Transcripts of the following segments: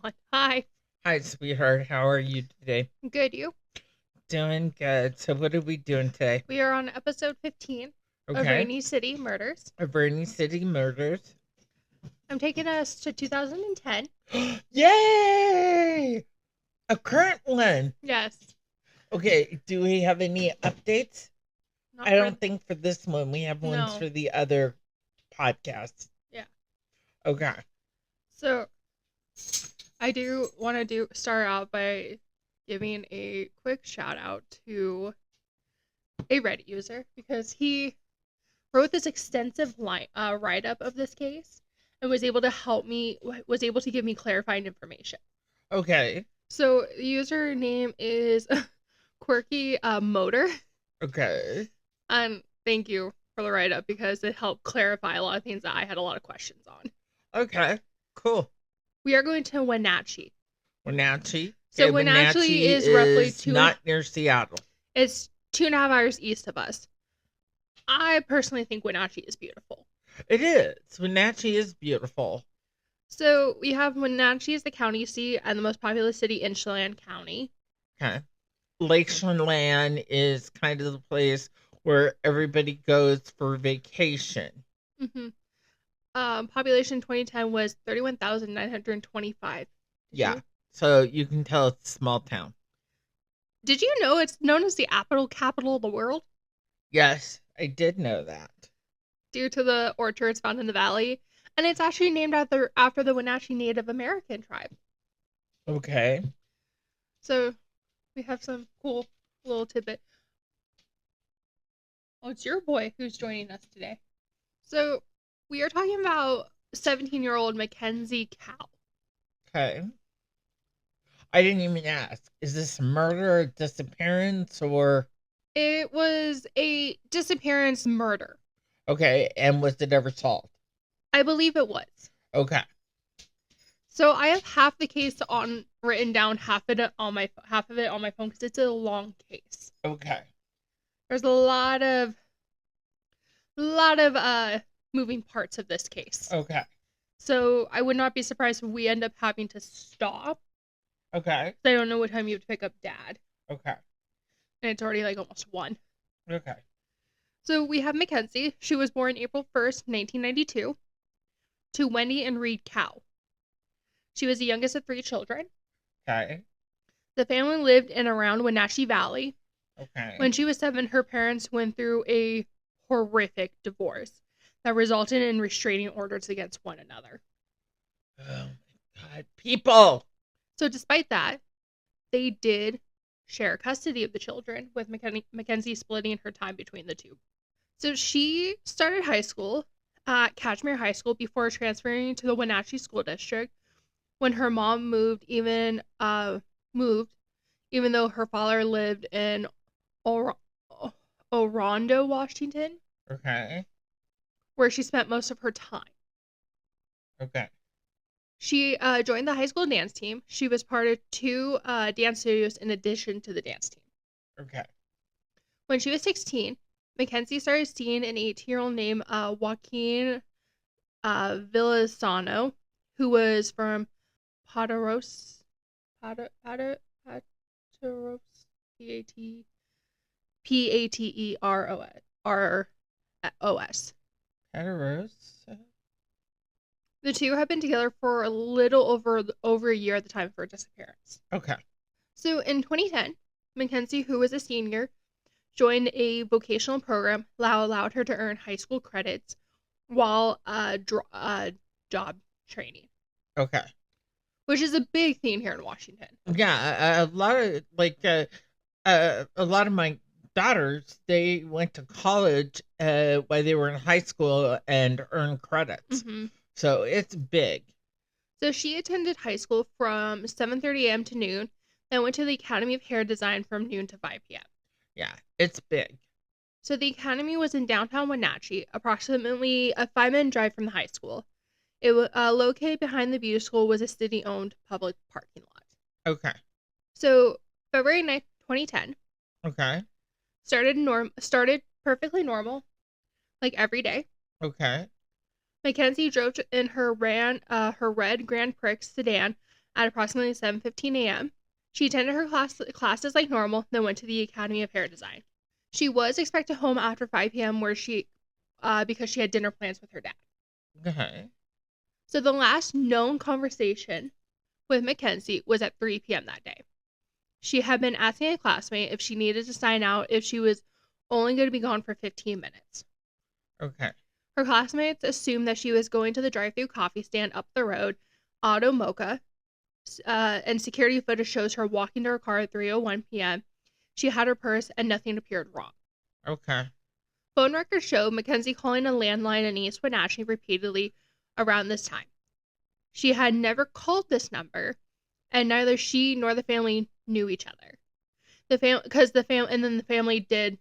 One. Hi. Hi, sweetheart. How are you today? Good, you? Doing good. So, what are we doing today? We are on episode 15 of Okay. Rainy City Murders. Rainy City Murders. I'm taking us to 2010. Yay! A current one. Yes. Okay. Do we have any updates? Not I for... don't think for this one. We have ones No. for the other podcasts. Yeah. Okay. So, I do want to start out by giving a quick shout out to a Reddit user because he wrote this extensive write-up of this case and was able to give me clarifying information. Okay. So the username is Quirky Motor. Okay. And thank you for the write-up because it helped clarify a lot of things that I had a lot of questions on. Okay. Cool. We are going to Wenatchee. Wenatchee. So Wenatchee is roughly not near Seattle. It's 2.5 hours east of us. I personally think Wenatchee is beautiful. It is. Wenatchee is beautiful. So we have Wenatchee as the county seat and the most populous city in Chelan County. Okay. Lake Chelan is kind of the place where everybody goes for vacation. Mm-hmm. Population 2010 was 31,925. Yeah. So you can tell it's a small town. Did you know it's known as the apple capital of the world? Yes, I did know that. Due to the orchards found in the valley. And it's actually named after the Wenatchee Native American tribe. Okay. So we have some cool little tidbit. Oh, it's your boy who's joining us today. So we are talking about 17-year-old Mackenzie Cowell. Okay. I didn't even ask. Is this murder, or disappearance, or? It was a disappearance murder. Okay, and was it ever solved? I believe it was. Okay. So I have half the case written down, half of it on my phone because it's a long case. Okay. There's a lot of moving parts of this case. Okay. So I would not be surprised if we end up having to stop. Okay. I don't know what time you have to pick up Dad. Okay. And it's already like almost 1. Okay. So we have Mackenzie. She was born April 1st, 1992, to Wendy and Reed Cowell. She was the youngest of 3 children. Okay. The family lived in around Wenatchee Valley. Okay. When she was 7, her parents went through a horrific divorce that resulted in restraining orders against one another. Oh my God, people! So despite that, they did share custody of the children, with Mackenzie splitting her time between the two. So she started high school at Kashmere High School before transferring to the Wenatchee School District when her mom moved, even though her father lived in Orondo, Washington. Okay. Where she spent most of her time. Okay. She joined the high school dance team. She was part of 2 dance studios in addition to the dance team. Okay. When she was 16, Mackenzie started seeing an 18-year-old named Joaquin Villasano, who was from Pateros, Pateros. The two have been together for a little over a year at the time of her disappearance. Okay. So in 2010, Mackenzie, who was a senior, joined a vocational program that allowed her to earn high school credits while job training. Okay. Which is a big thing here in Washington. Yeah, a lot of my daughters, they went to college while they were in high school and earned credits. Mm-hmm. So it's big. So she attended high school from 7:30 a.m. to noon, then went to the Academy of Hair Design from noon to 5 p.m. Yeah, it's big. So the academy was in downtown Wenatchee, approximately a 5-minute drive from the high school. It was located behind the beauty school was a city-owned public parking lot. Okay. So February 9th, 2010. Okay. Started perfectly normal, like every day. Okay. Mackenzie drove in her red Grand Prix sedan at approximately 7:15 a.m. She attended her classes like normal, then went to the Academy of Hair Design. She was expected home after 5 p.m. Because she had dinner plans with her dad. Okay. So the last known conversation with Mackenzie was at 3 p.m. that day. She had been asking a classmate if she needed to sign out if she was only going to be gone for 15 minutes. Okay. Her classmates assumed that she was going to the drive-thru coffee stand up the road, Auto Mocha, and security footage shows her walking to her car at 3:01 p.m. She had her purse and nothing appeared wrong. Okay. Phone records show Mackenzie calling a landline in East Wenatchee repeatedly around this time. She had never called this number, and neither she nor the family knew each other. And then the family did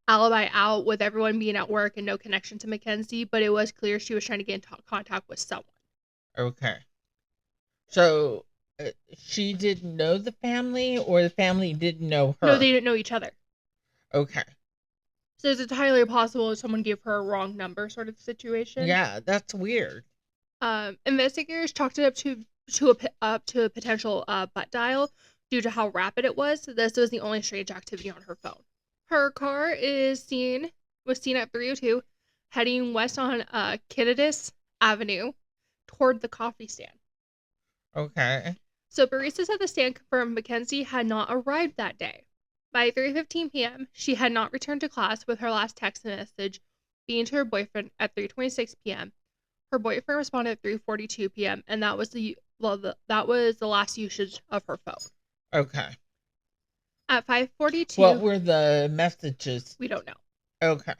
alibi out with everyone being at work and no connection to Mackenzie, but it was clear she was trying to get in contact with someone. Okay. So she didn't know the family, or the family didn't know her? No, they didn't know each other. Okay. So it's entirely possible someone gave her a wrong number sort of situation. Yeah, that's weird. Investigators chalked it up to a potential butt dial due to how rapid it was. This was the only strange activity on her phone. Her car was seen at 3:02, heading west on Kittitas Avenue toward the coffee stand. Okay. So baristas at the stand confirmed Mackenzie had not arrived that day. By 3:15 p.m., she had not returned to class, with her last text message being to her boyfriend at 3:26 p.m. Her boyfriend responded at 3:42 p.m., and that was the last usage of her phone. Okay. At 5:42, what were the messages? We don't know. Okay.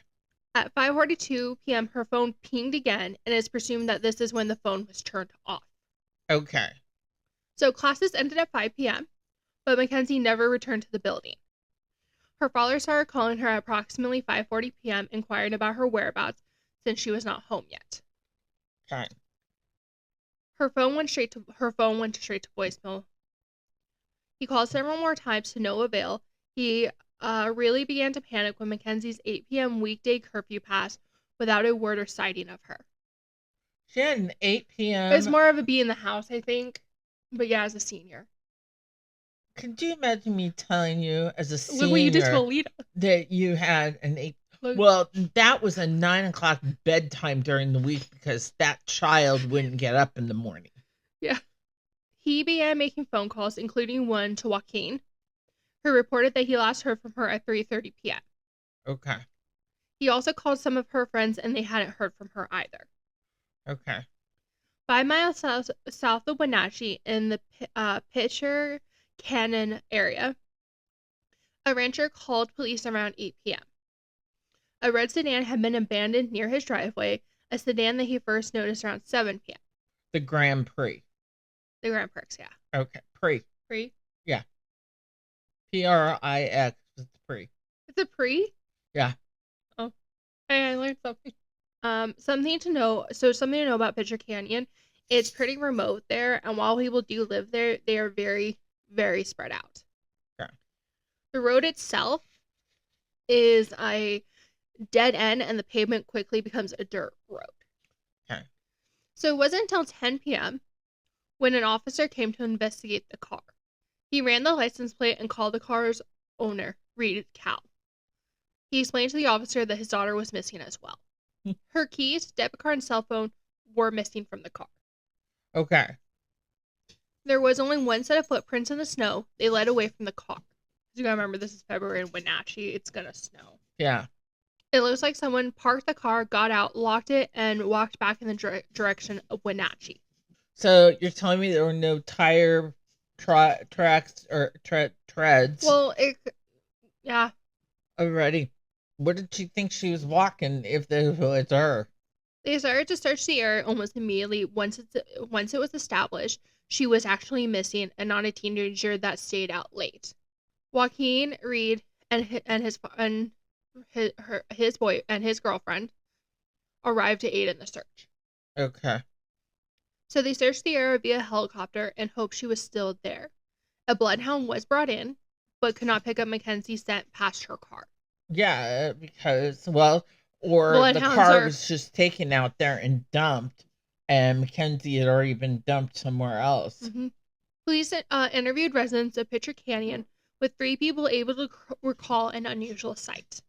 At 5:42 p.m., her phone pinged again, and it's presumed that this is when the phone was turned off. Okay. So classes ended at 5 p.m., but Mackenzie never returned to the building. Her father started calling her at approximately 5:40 p.m., inquiring about her whereabouts since she was not home yet. Okay. Her phone went straight to voicemail. He called several more times to no avail. He really began to panic when Mackenzie's 8 p.m. weekday curfew passed without a word or sighting of her. She had an 8 p.m. It's more of a be in the house, I think. But yeah, as a senior. Could you imagine me telling you as a senior Look what you did to Alita. That you had an 8... Well, that was a 9 o'clock bedtime during the week because that child wouldn't get up in the morning. Yeah. He began making phone calls, including one to Joaquin, who reported that he last heard from her at 3:30 p.m. Okay. He also called some of her friends, and they hadn't heard from her either. Okay. 5 miles south of Wenatchee, in the Pitcher Cannon area, a rancher called police around 8 p.m. A red sedan had been abandoned near his driveway, a sedan that he first noticed around 7 p.m. The Grand Prix. The Grand Prix, yeah. Okay. Prix. Prix? Yeah. Prix is the Prix. It's a Prix? Yeah. Oh. Hey, I learned something. Something to know about Pitcher Canyon. It's pretty remote there, and while people do live there, they are very, very spread out. Okay. The road itself is a dead end, and the pavement quickly becomes a dirt road. Okay. So it wasn't until 10 p.m. when an officer came to investigate the car. He ran the license plate and called the car's owner, Reed Cowell. He explained to the officer that his daughter was missing as well. Her keys, debit card, and cell phone were missing from the car. Okay. There was only one set of footprints in the snow. They led away from the car. You gotta remember, this is February in Wenatchee. It's gonna snow. Yeah. It looks like someone parked the car, got out, locked it, and walked back in the direction of Wenatchee. So you're telling me there were no tire tracks or treads? Well, yeah. Already. Where did she think she was walking if it was her? They started to search the area almost immediately once it was established she was actually missing and not a teenager that stayed out late. Joaquin, Reed, and his girlfriend arrived to aid in the search. Okay. So they searched the area via helicopter and hoped she was still there. A bloodhound was brought in, but could not pick up Mackenzie's scent past her car. Yeah, because, the car was just taken out there and dumped, and Mackenzie had already been dumped somewhere else. Mm-hmm. Police interviewed residents of Pitcher Canyon, with 3 people able to recall an unusual sight.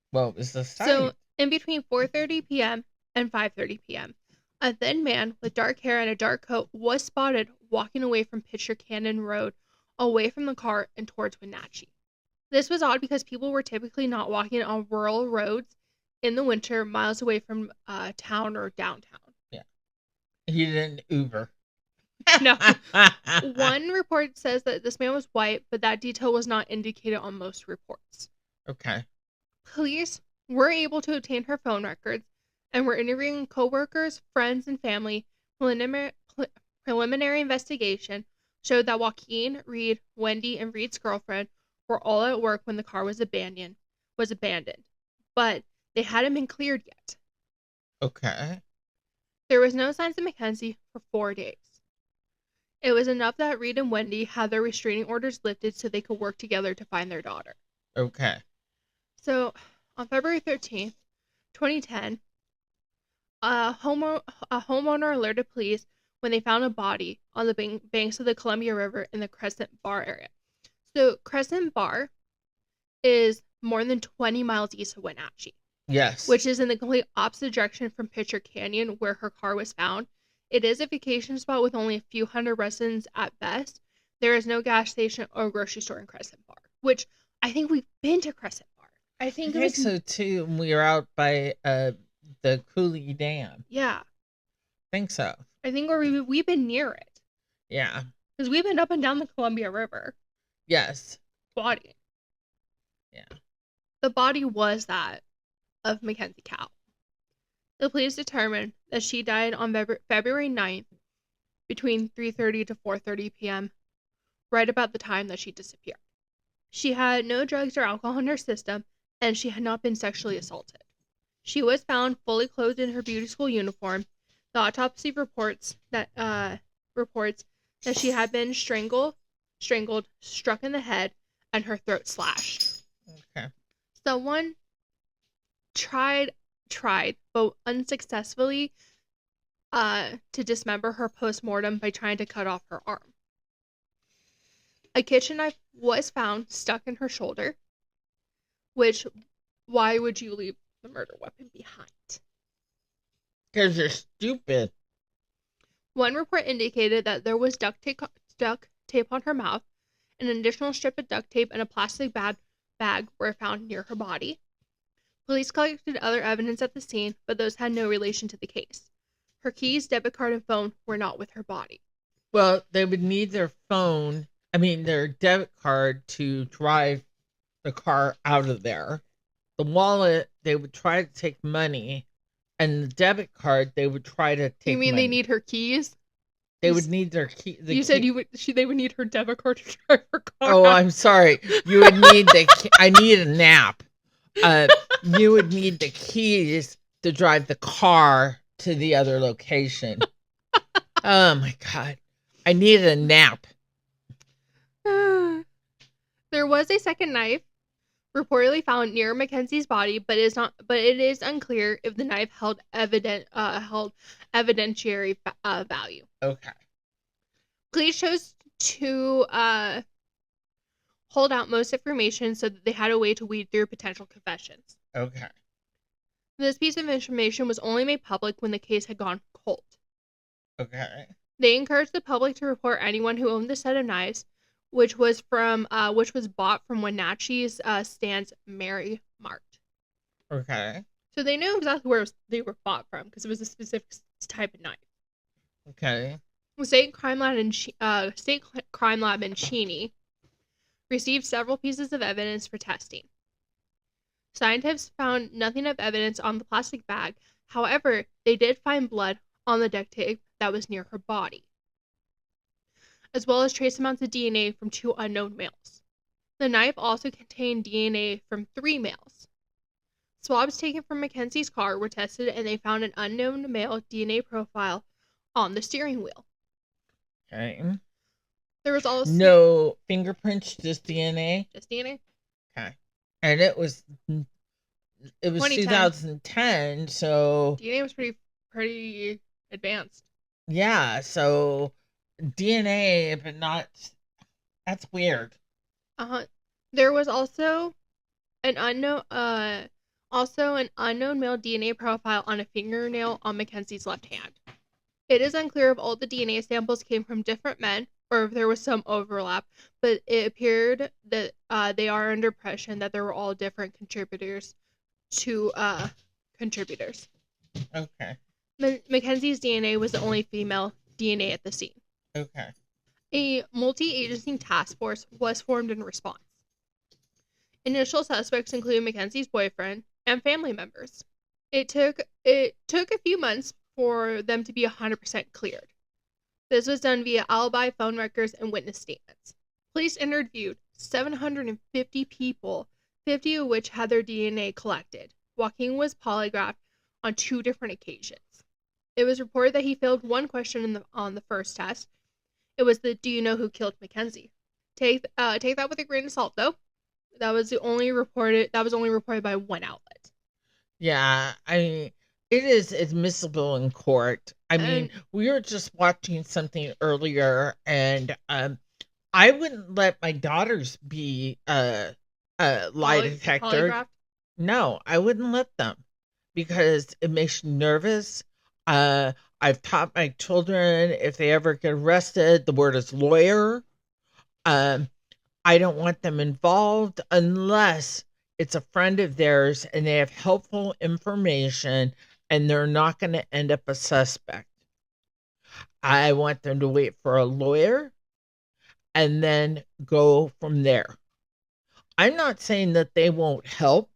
What was the sight? So, in between 4:30 p.m. and 5:30 p.m., a thin man with dark hair and a dark coat was spotted walking away from Pitcher Canyon Road, away from the car and towards Wenatchee. This was odd because people were typically not walking on rural roads in the winter miles away from town or downtown. Yeah. He didn't Uber. No. One report says that this man was white, but that detail was not indicated on most reports. Okay. Police were able to obtain her phone records and were interviewing co-workers, friends, and family. Preliminary investigation showed that Joaquin, Reed, Wendy, and Reed's girlfriend were all at work when the car was abandoned, but they hadn't been cleared yet. Okay. There was no signs of Mackenzie for 4 days. It was enough that Reed and Wendy had their restraining orders lifted so they could work together to find their daughter. Okay. So, on February 13th, 2010, a homeowner alerted police when they found a body on the banks of the Columbia River in the Crescent Bar area. So, Crescent Bar is more than 20 miles east of Wenatchee. Yes. Which is in the complete opposite direction from Pitcher Canyon, where her car was found. It is a vacation spot with only a few hundred residents at best. There is no gas station or grocery store in Crescent Bar, which I think we've been to Crescent Bar. I think so too. We were out by the Cooley Dam. Yeah. I think so. I think we've been near it. Yeah. Because we've been up and down the Columbia River. Yes. Body. Yeah. The body was that of Mackenzie Cowell. The police determined that she died on February 9th between 3:30 to 4:30 p.m., right about the time that she disappeared. She had no drugs or alcohol in her system, and she had not been sexually assaulted. She was found fully clothed in her beauty school uniform. The autopsy reports that she had been strangled, struck in the head, and her throat slashed. Okay. Someone tried, but unsuccessfully, to dismember her post-mortem by trying to cut off her arm. A kitchen knife was found stuck in her shoulder, which, why would you leave the murder weapon behind? Because you're stupid. One report indicated that there was duct tape on her mouth. An additional strip of duct tape and a plastic bag were found near her body. Police collected other evidence at the scene, but those had no relation to the case. Her keys, debit card, and phone were not with her body. Well, they would need their debit card to drive the car out of there. The wallet, they would try to take money, and the debit card, they would try to take. You mean money. They need her keys? They would need their key. Said they would need her debit card to drive her car. Oh, I'm sorry. You would need I need a nap. You would need the keys to drive the car to the other location. Oh my God. I need a nap. There was a second knife reportedly found near Mackenzie's body, but it is unclear if the knife held evidentiary value. Okay. Police chose to hold out most information so that they had a way to weed through potential confessions. Okay. This piece of information was only made public when the case had gone cold. Okay. They encouraged the public to report anyone who owned the set of knives, which was bought from Wenatchee's Stan's Mary Mart. Okay. So they knew exactly where they were bought from because it was a specific type of knife. Okay. The State Crime Lab in Cheney received several pieces of evidence for testing. Scientists found nothing of evidence on the plastic bag. However, they did find blood on the duct tape that was near her body, as well as trace amounts of DNA from 2 unknown males. The knife also contained DNA from 3 males. Swabs taken from Mackenzie's car were tested, and they found an unknown male DNA profile on the steering wheel. Okay. There was also no fingerprints, just DNA. Just DNA. Okay. And it was 2010, so DNA was pretty advanced. Yeah, so DNA, but not. That's weird. There was an unknown male DNA profile on a fingernail on Mackenzie's left hand. It is unclear if all the DNA samples came from different men or if there was some overlap, but it appeared that they are under impression that they were all different contributors to contributors. Okay. Mackenzie's DNA was the only female DNA at the scene. Okay. A multi-agency task force was formed in response. Initial suspects included Mackenzie's boyfriend and family members. It took a few months for them to be 100% cleared. This was done via alibi, phone records, and witness statements. Police interviewed 750 people, 50 of which had their DNA collected. Joaquin was polygraphed on 2 different occasions. It was reported that he failed one question on the first test. It was the "Do you know who killed Mackenzie?" Take that with a grain of salt, though. That was only reported by one outlet. Yeah, I mean, it is admissible in court. I mean, we were just watching something earlier, and I wouldn't let my daughters be lie detector. Polygraphed? No, I wouldn't let them because it makes you nervous. I've taught my children if they ever get arrested, the word is lawyer. I don't want them involved unless it's a friend of theirs and they have helpful information and they're not going to end up a suspect. I want them to wait for a lawyer and then go from there. I'm not saying that they won't help.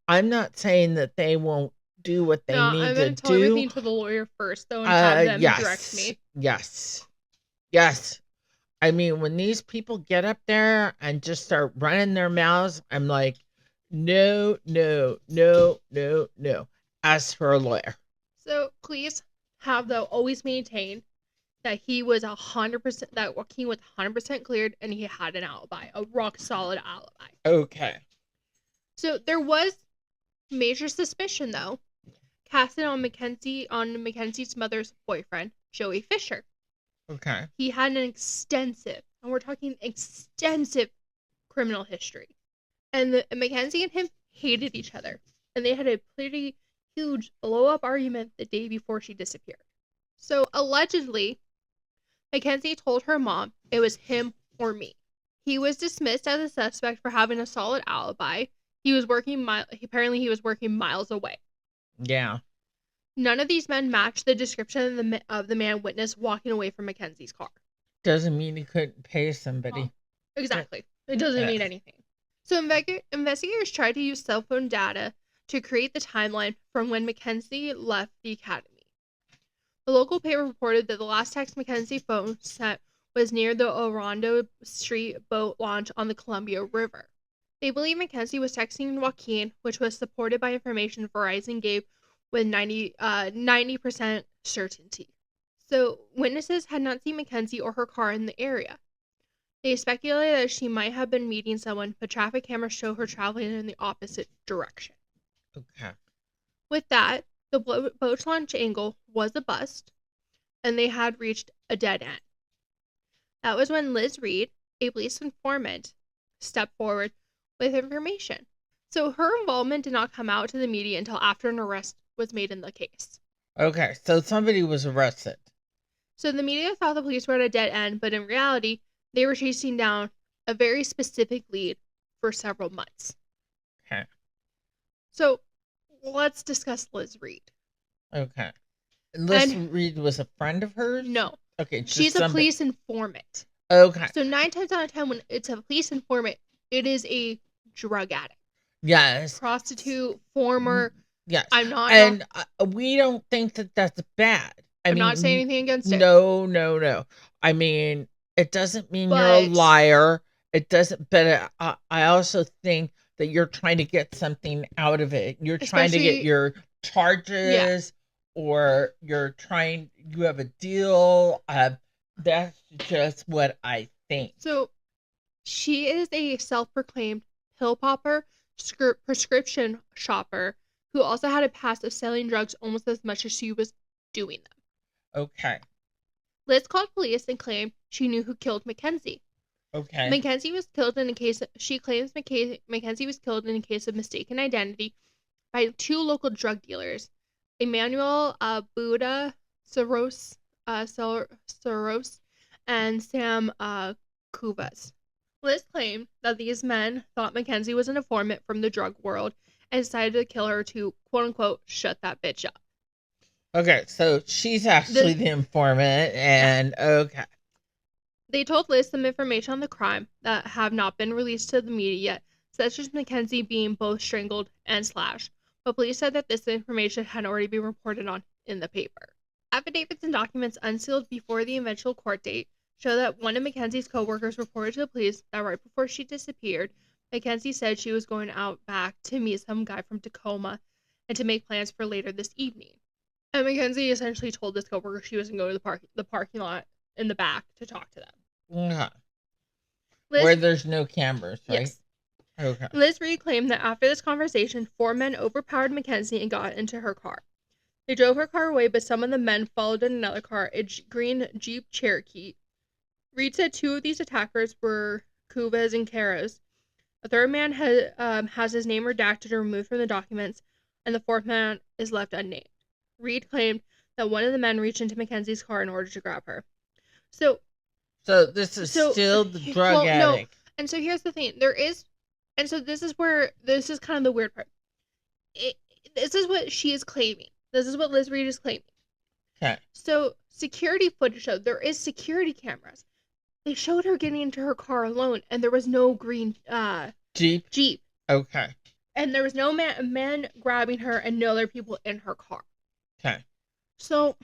I'm not saying that they won't do what they need to do. I'm going to tell everything to the lawyer first, though, and have them direct me. Yes. I mean, when these people get up there and just start running their mouths, I'm like, no. Ask for a lawyer. So please have, though, always maintain that he was 100%, that Joaquin was 100% cleared and he had an alibi, a rock solid alibi. Okay. So there was major suspicion, though, casted on Mackenzie's mother's boyfriend, Joey Fisher. Okay. He had an extensive, and we're talking extensive, criminal history. And Mackenzie and him hated each other. And they had a pretty huge blow-up argument the day before she disappeared. So, allegedly, Mackenzie told her mom it was him or me. He was dismissed as a suspect for having a solid alibi. Apparently he was working miles away. Yeah. None of these men matched the description of the man witnessed walking away from Mackenzie's car. Doesn't mean he couldn't pay somebody. Oh, exactly. It doesn't mean anything. So investigators tried to use cell phone data to create the timeline from when Mackenzie left the academy. The local paper reported that the last text Mackenzie phone sent was near the Orondo Street boat launch on the Columbia River. They believe Mackenzie was texting Joaquin, which was supported by information Verizon gave with 90% certainty. So witnesses had not seen Mackenzie or her car in the area. They speculated that she might have been meeting someone, but traffic cameras show her traveling in the opposite direction. Okay. With that, the boat launch angle was a bust, and they had reached a dead end. That was when Liz Reed, a police informant, stepped forward with information. So her involvement did not come out to the media until after an arrest was made in the case. Okay, so somebody was arrested. So the media thought the police were at a dead end, but in reality, they were chasing down a very specific lead for several months. Okay. So let's discuss Liz Reed. Okay. Liz Reed was a friend of hers? No. Okay. She's a police informant. Okay. So 9 times out of 10, when it's a police informant, it is a drug addict. Yes. Prostitute, former. Yes. I'm not. And we don't think that that's bad. I'm not saying anything against it. No. I mean, it doesn't mean you're a liar. It doesn't, but I also think that you're trying to get something out of it. You're trying to get your charges, or you have a deal. That's just what I think. So she is a self-proclaimed pill popper, prescription shopper, who also had a past of selling drugs almost as much as she was doing them. Okay. Liz called police and claimed she knew who killed Mackenzie. Okay. Mackenzie was killed in a case. She claims Mackenzie was killed in a case of mistaken identity by 2 local drug dealers, Emmanuel Buddha Soros, Soros, and Sam Cuvas. Liz claimed that these men thought Mackenzie was an informant from the drug world and decided to kill her to, quote unquote, shut that bitch up. Okay, so she's actually the informant, and okay. They told Liz some information on the crime that have not been released to the media yet, such as Mackenzie being both strangled and slashed, but police said that this information had already been reported on in the paper. Affidavits and documents unsealed before the eventual court date show that one of Mackenzie's co-workers reported to the police that right before she disappeared, Mackenzie said she was going out back to meet some guy from Tacoma and to make plans for later this evening. And Mackenzie essentially told this co-worker she was going to go to the parking lot in the back to talk to them. Okay. Liz, where there's no cameras, right? Yes. Okay. Liz reclaimed that after this conversation, 4 men overpowered Mackenzie and got into her car. They drove her car away, but some of the men followed in another car, a green Jeep Cherokee. Reed said 2 of these attackers were Cuvas and Caros. A third man has his name redacted or removed from the documents, and the 4th man is left unnamed. Reed claimed that one of the men reached into Mackenzie's car in order to grab her. So this is still the drug addict. No. And so here's the thing. This is kind of the weird part. This is what she is claiming. This is what Liz Reed is claiming. Okay. So security footage showed there is security cameras. They showed her getting into her car alone, and there was no green Jeep. Okay. And there was no man grabbing her and no other people in her car. Okay. So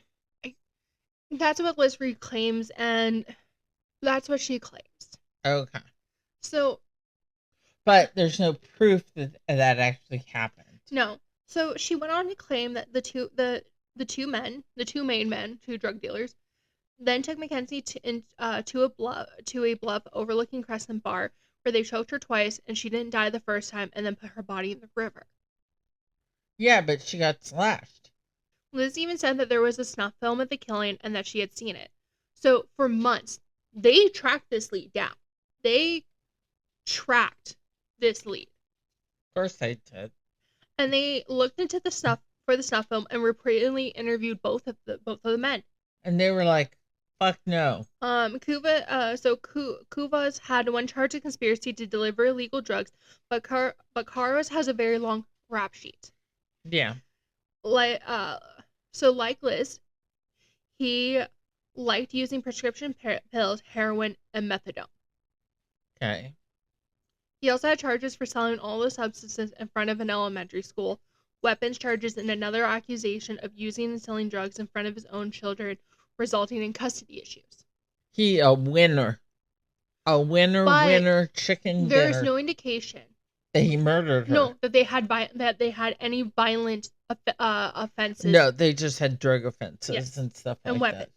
that's what Liz Reed claims, and that's what she claims. Okay. So. But there's no proof that actually happened. No. So she went on to claim that the two main men, 2 drug dealers, then took Mackenzie to a bluff overlooking Crescent Bar, where they choked her twice, and she didn't die the first time, and then put her body in the river. Yeah, but she got slashed. Liz even said that there was a snuff film of the killing and that she had seen it. So for months, they tracked this lead down. They tracked this lead. Of course they did. And they looked into the snuff film and repeatedly interviewed both of the men. And they were like, "Fuck no." Cuvas had 1 charge of conspiracy to deliver illegal drugs, but Caros has a very long rap sheet. Yeah. Like Liz, he liked using prescription pills, heroin, and methadone. Okay. He also had charges for selling all the substances in front of an elementary school, weapons charges, and another accusation of using and selling drugs in front of his own children, resulting in custody issues. He a winner. A winner chicken dinner. There's no indication that he murdered her. No, that they had any violent offenses. No, they just had drug offenses and stuff like that.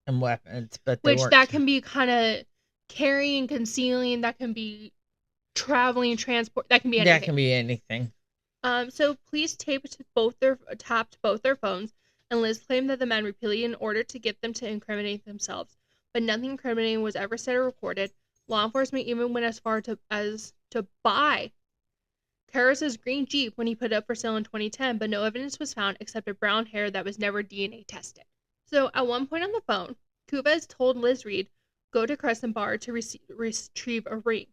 And weapons. But that can be kind of carrying, concealing, that can be traveling, transport, that can be anything. That can be anything. So police tapped both their phones, and Liz claimed that the men repeatedly in order to get them to incriminate themselves, but nothing incriminating was ever said or recorded. Law enforcement even went as far as to buy Karras' green Jeep when he put it up for sale in 2010, but no evidence was found except a brown hair that was never DNA tested. So at one point on the phone, Cuvas told Liz Reed, go to Crescent Bar to retrieve a ring.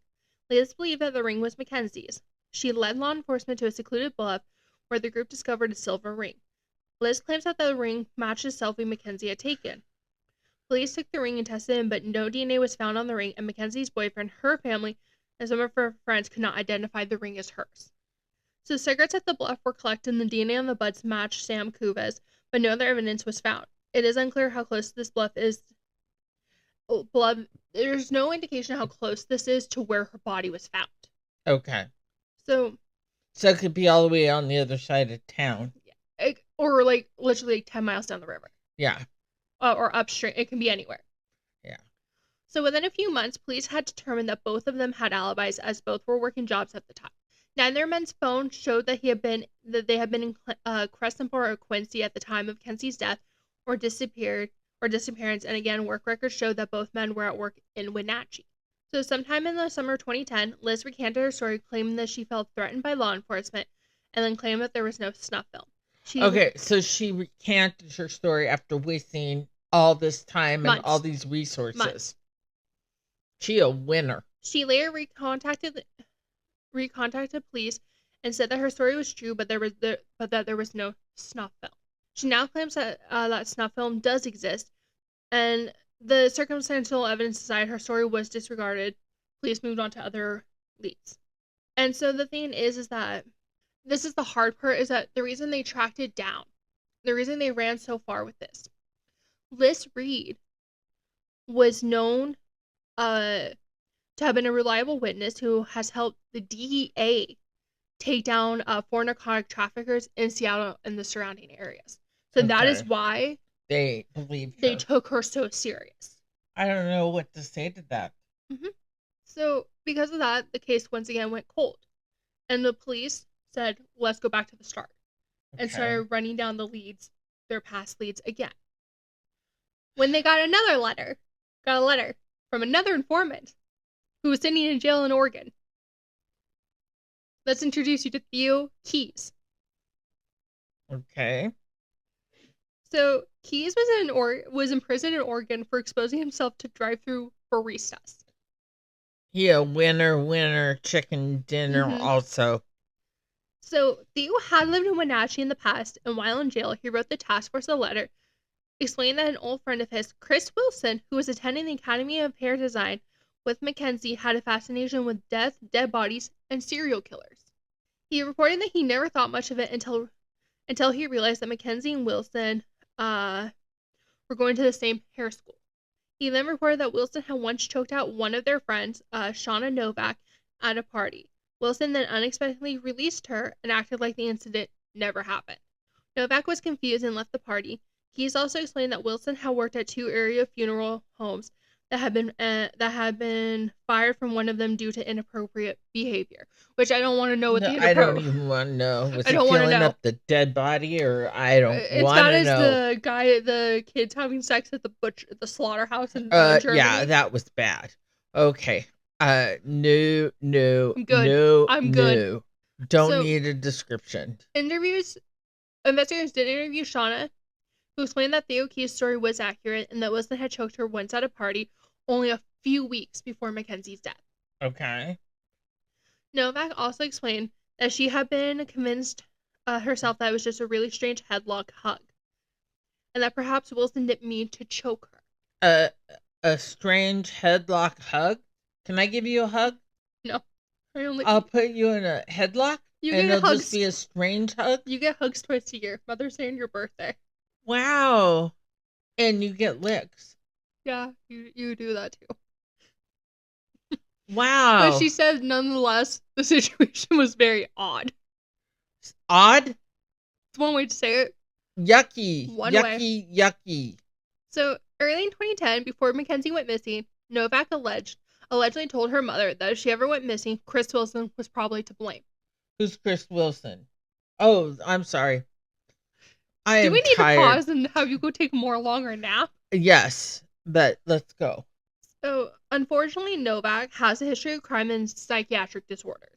Liz believed that the ring was Mackenzie's. She led law enforcement to a secluded bluff where the group discovered a silver ring. Liz claims that the ring matched a selfie Mackenzie had taken. Police took the ring and tested it, but no DNA was found on the ring, and Mackenzie's boyfriend, her family, and some of her friends could not identify the ring as hers. So cigarettes at the bluff were collected and the DNA on the butts matched Sam Cuvas, but no other evidence was found. It is unclear how close this bluff is. There's no indication how close this is to where her body was found. Okay. So it could be all the way on the other side of town. Or like literally 10 miles down the river. Yeah. Or upstream. It can be anywhere. Yeah. So within a few months, police had determined that both of them had alibis, as both were working jobs at the time. Neither man's phone showed that they had been in Crescent Bar or Quincy at the time of Kenzie's death or disappeared, or disappearance, and again, work records showed that both men were at work in Wenatchee. So sometime in the summer of 2010, Liz recanted her story, claiming that she felt threatened by law enforcement, and then claimed that there was no snuff film. Okay, so she recanted her story after wasting all this time and all these resources. Months. She a winner. She later recontacted police and said that her story was true, but that there was no snuff film. She now claims that that snuff film does exist, and the circumstantial evidence aside, her story was disregarded. Police moved on to other leads. And so the thing is that this is the hard part, is that the reason they tracked it down, the reason they ran so far with this, Liz Reed was known to have been a reliable witness who has helped the DEA take down 4 narcotic traffickers in Seattle and the surrounding areas. So that is why they believed they took her so serious. I don't know what to say to that. Mm-hmm. So because of that, the case once again went cold. And the police said, let's go back to the start. And started running down the leads, their past leads again. When they got a letter from another informant who was sitting in jail in Oregon. Let's introduce you to Theo Keys. Okay. So Keys was in prison in Oregon for exposing himself to drive-through baristas. Yeah, winner, chicken dinner also. So Theo had lived in Wenatchee in the past, and while in jail, he wrote the task force a letter explaining that an old friend of his, Chris Wilson, who was attending the Academy of Hair Design with Mackenzie, had a fascination with death, dead bodies, and serial killers. He reported that he never thought much of it until he realized that Mackenzie and Wilson were going to the same hair school. He then reported that Wilson had once choked out one of their friends, Shauna Novak, at a party. Wilson then unexpectedly released her and acted like the incident never happened. Novak was confused and left the party. Keys also explained that Wilson had worked at 2 area funeral homes that had been fired from one of them due to inappropriate behavior. Which I don't want to know what the inappropriate. I don't even want to know. Was he filling up the dead body, or I don't want to know? It's not as the kids having sex at the slaughterhouse in Germany. Yeah, that was bad. Okay. No. I'm good. I'm good. No. Don't need a description. Investigators did interview Shauna, who explained that Theo Keys' story was accurate and that Wilson had choked her once at a party only a few weeks before Mackenzie's death. Okay. Novak also explained that she had been convinced herself that it was just a really strange headlock hug, and that perhaps Wilson didn't mean to choke her. A strange headlock hug? Can I give you a hug? No. I'll put you in a headlock, and it'll just be a strange hug? You get hugs twice a year. Mother's Day and your birthday. Wow. And you get licks. Yeah, you do that too. Wow. But she said, nonetheless, the situation was very odd. Odd? It's one way to say it. Yucky. Yucky. So, early in 2010, before Mackenzie went missing, Novak allegedly told her mother that if she ever went missing, Chris Wilson was probably to blame. Who's Chris Wilson? Oh, I'm sorry. Do we need to pause and have you go take a longer nap? Yes, but let's go. So, unfortunately, Novak has a history of crime and psychiatric disorders.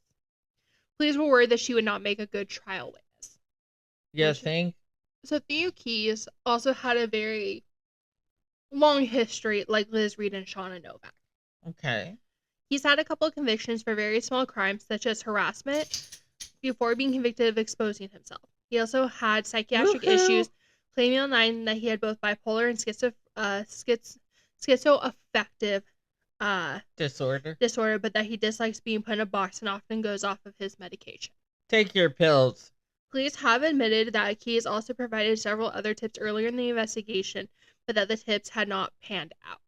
Police were worried that she would not make a good trial witness. You think? So, Theo Keys also had a very long history, like Liz Reed and Shauna Novak. Okay. He's had a couple of convictions for very small crimes, such as harassment, before being convicted of exposing himself. He also had psychiatric issues, claiming online that he had both bipolar and schizoaffective disorder, but that he dislikes being put in a box and often goes off of his medication. Take your pills. Police have admitted that Keys also provided several other tips earlier in the investigation, but that the tips had not panned out.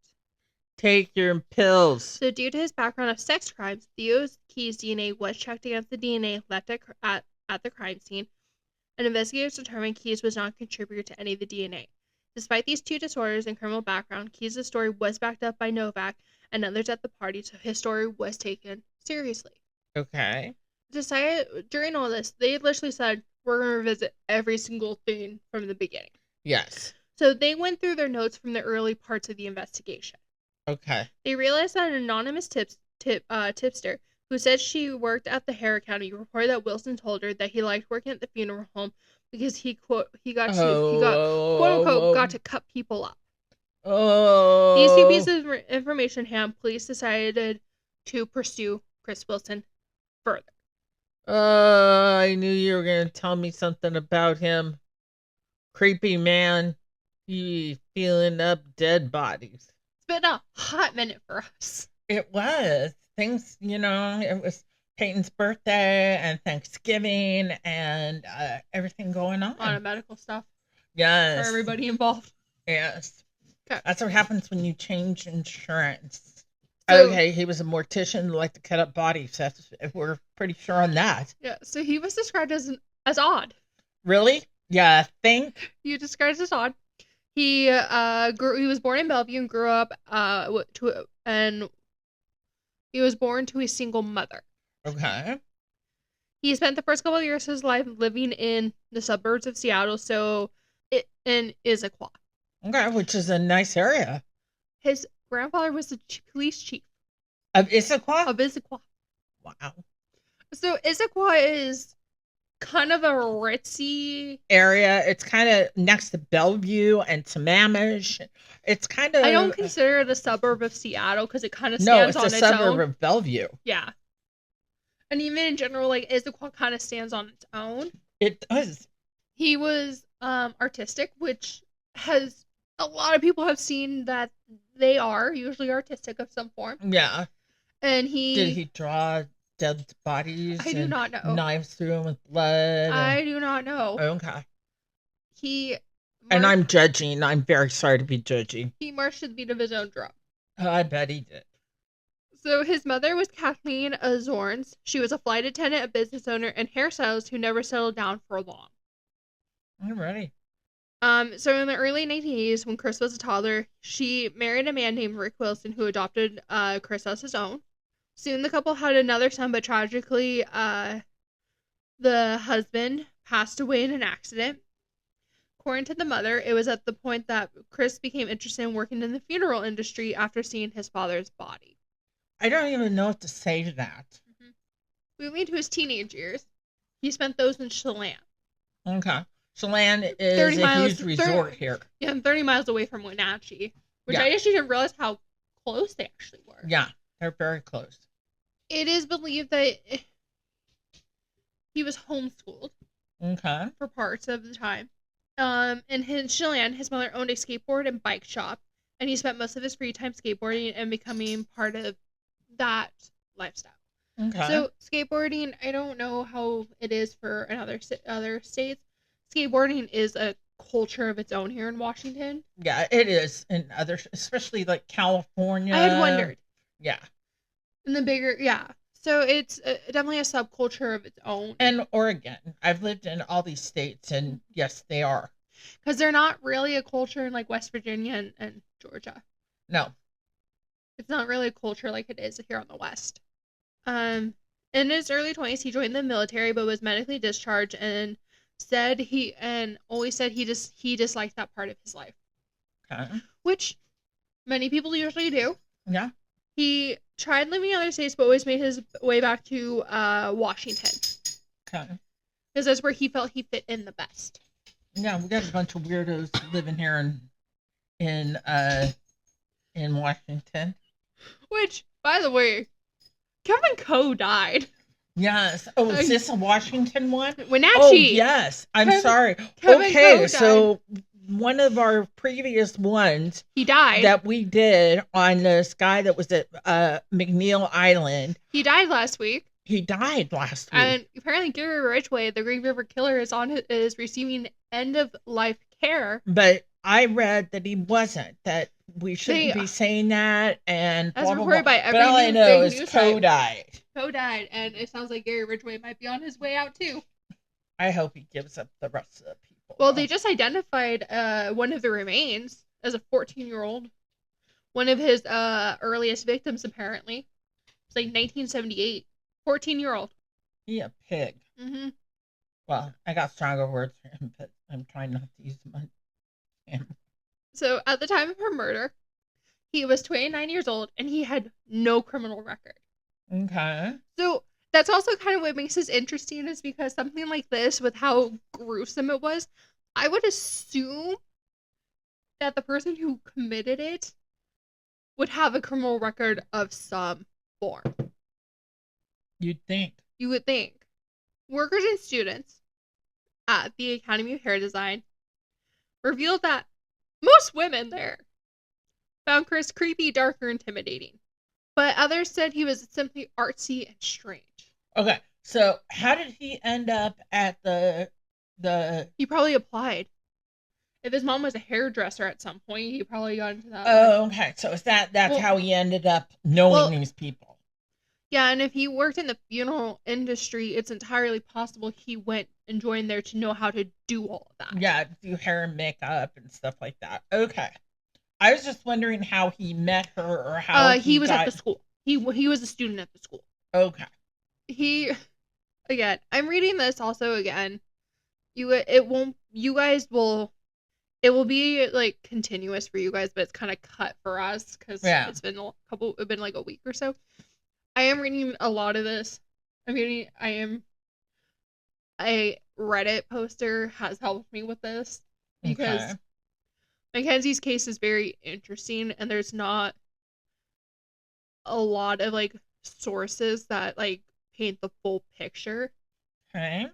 Take your pills. So due to his background of sex crimes, Theo Keys' DNA was checked against the DNA left at the crime scene, and investigators determined Keys was not a contributor to any of the DNA. Despite these 2 disorders and criminal background, Keys' story was backed up by Novak and others at the party, so his story was taken seriously. Okay. During all this, they literally said, we're going to revisit every single thing from the beginning. Yes. So they went through their notes from the early parts of the investigation. Okay. They realized that an anonymous tipster who said she worked at the Hair Academy reported that Wilson told her that he liked working at the funeral home because he quote got quote unquote got to cut people up. These two pieces of information hand, police decided to pursue Chris Wilson further. I knew you were going to tell me something about him. Creepy man. He feeling up dead bodies. It's been a hot minute for us. It was. Things, it was Peyton's birthday and Thanksgiving and everything going on. A lot of medical stuff. Yes. For everybody involved. Yes. Okay. That's what happens when you change insurance. So, okay, he was a mortician who liked to cut up bodies. We're pretty sure on that. Yeah, so he was described as odd. Really? Yeah, think? He was described as odd. He was born in Bellevue and grew up he was born to a single mother. Okay. He spent the first couple of years of his life living in the suburbs of Seattle, in Issaquah. Okay, which is a nice area. His grandfather was the police chief. Of Issaquah? Of Issaquah. Wow. So Issaquah is kind of a ritzy area. It's kind of next to Bellevue and Sammamish. It's kind of... I don't consider it a suburb of Seattle because it kind of stands on its own. No, it's a suburb of Bellevue. Yeah. And even in general, like, Issaquah kind of stands on its own. It does. He was artistic, which has... A lot of people have seen that they are usually artistic of some form. Yeah. And Did he draw dead bodies? I do not know. Knives through him with blood? I do not know. Okay. And I'm judging. I'm very sorry to be judging. He marched to the beat of his own drum. I bet he did. So his mother was Kathleen Zorns. She was a flight attendant, a business owner, and hairstylist who never settled down for long. Alrighty. So in the early 1980s, when Chris was a toddler, she married a man named Rick Wilson who adopted Chris as his own. Soon the couple had another son, but tragically, the husband passed away in an accident. According to the mother, it was at the point that Chris became interested in working in the funeral industry after seeing his father's body. I don't even know what to say to that. Mm-hmm. Moving to his teenage years, he spent those in Chelan. Okay. Chelan is a huge resort here. Yeah, and 30 miles away from Wenatchee, which I actually didn't realize how close they actually were. Yeah, they're very close. It is believed that he was homeschooled. Okay. For parts of the time. In Chelan, his mother owned a skateboard and bike shop, and he spent most of his free time skateboarding and becoming part of that lifestyle. Okay. So skateboarding, I don't know how it is for other states. Skateboarding is a culture of its own here in Washington. Yeah, it is in others, especially like California. I had wondered. Yeah. In the bigger, yeah. So it's definitely a subculture of its own. And Oregon. I've lived in all these states, and yes, they are. Because they're not really a culture in like West Virginia and Georgia. No. It's not really a culture like it is here on the West. In his early 20s, he joined the military, but was medically discharged and always said he disliked that part of his life. Okay. Which many people usually do. Yeah. He tried living in other states, but always made his way back to Washington. Okay. Because that's where he felt he fit in the best. Yeah, we got a bunch of weirdos living here in Washington. Which, by the way, Kevin Coe died. Yes. Oh, is this a Washington one? Wenatchee. Oh, yes. I'm sorry. Kevin Coe so one of our previous ones, he died. That we did on this guy that was at McNeil Island. He died last week. He died last week. And apparently Gary Ridgway, the Green River Killer, is receiving end of life care. But I read that he wasn't. That we shouldn't be saying that. And that's reported by every but all I know is Coe died. Coe died, and it sounds like Gary Ridgway might be on his way out too. I hope he gives up the rest of the people. Well, they just identified one of the remains as a 14-year-old. One of his earliest victims, apparently. It's like 1978. 14-year-old. He a pig. Mm-hmm. Well, I got stronger words for him, but I'm trying not to use them on camera. So at the time of her murder, he was 29 years old and he had no criminal record. Okay. So that's also kind of what makes this interesting, is because something like this, with how gruesome it was, I would assume that the person who committed it would have a criminal record of some form. You'd think. You would think. Workers and students at the Academy of Hair Design revealed that most women there found Chris creepy, dark, or intimidating. But others said he was simply artsy and strange. Okay, so how did he end up at the... He probably applied. If his mom was a hairdresser at some point, he probably got into that. Oh, okay. So is that's how he ended up knowing these people? Yeah, and if he worked in the funeral industry, it's entirely possible he went and joined there to know how to do all of that. Yeah, do hair and makeup and stuff like that. Okay. I was just wondering how he met her, or how he was at the school. He was a student at the school. Okay. Again, I'm reading this also again. It will be like continuous for you guys, but it's kind of cut for us because it's been like a week or so. I am reading a lot of this. A Reddit poster has helped me with this because Mackenzie's case is very interesting, and there's not a lot of like sources that like paint the full picture. Okay.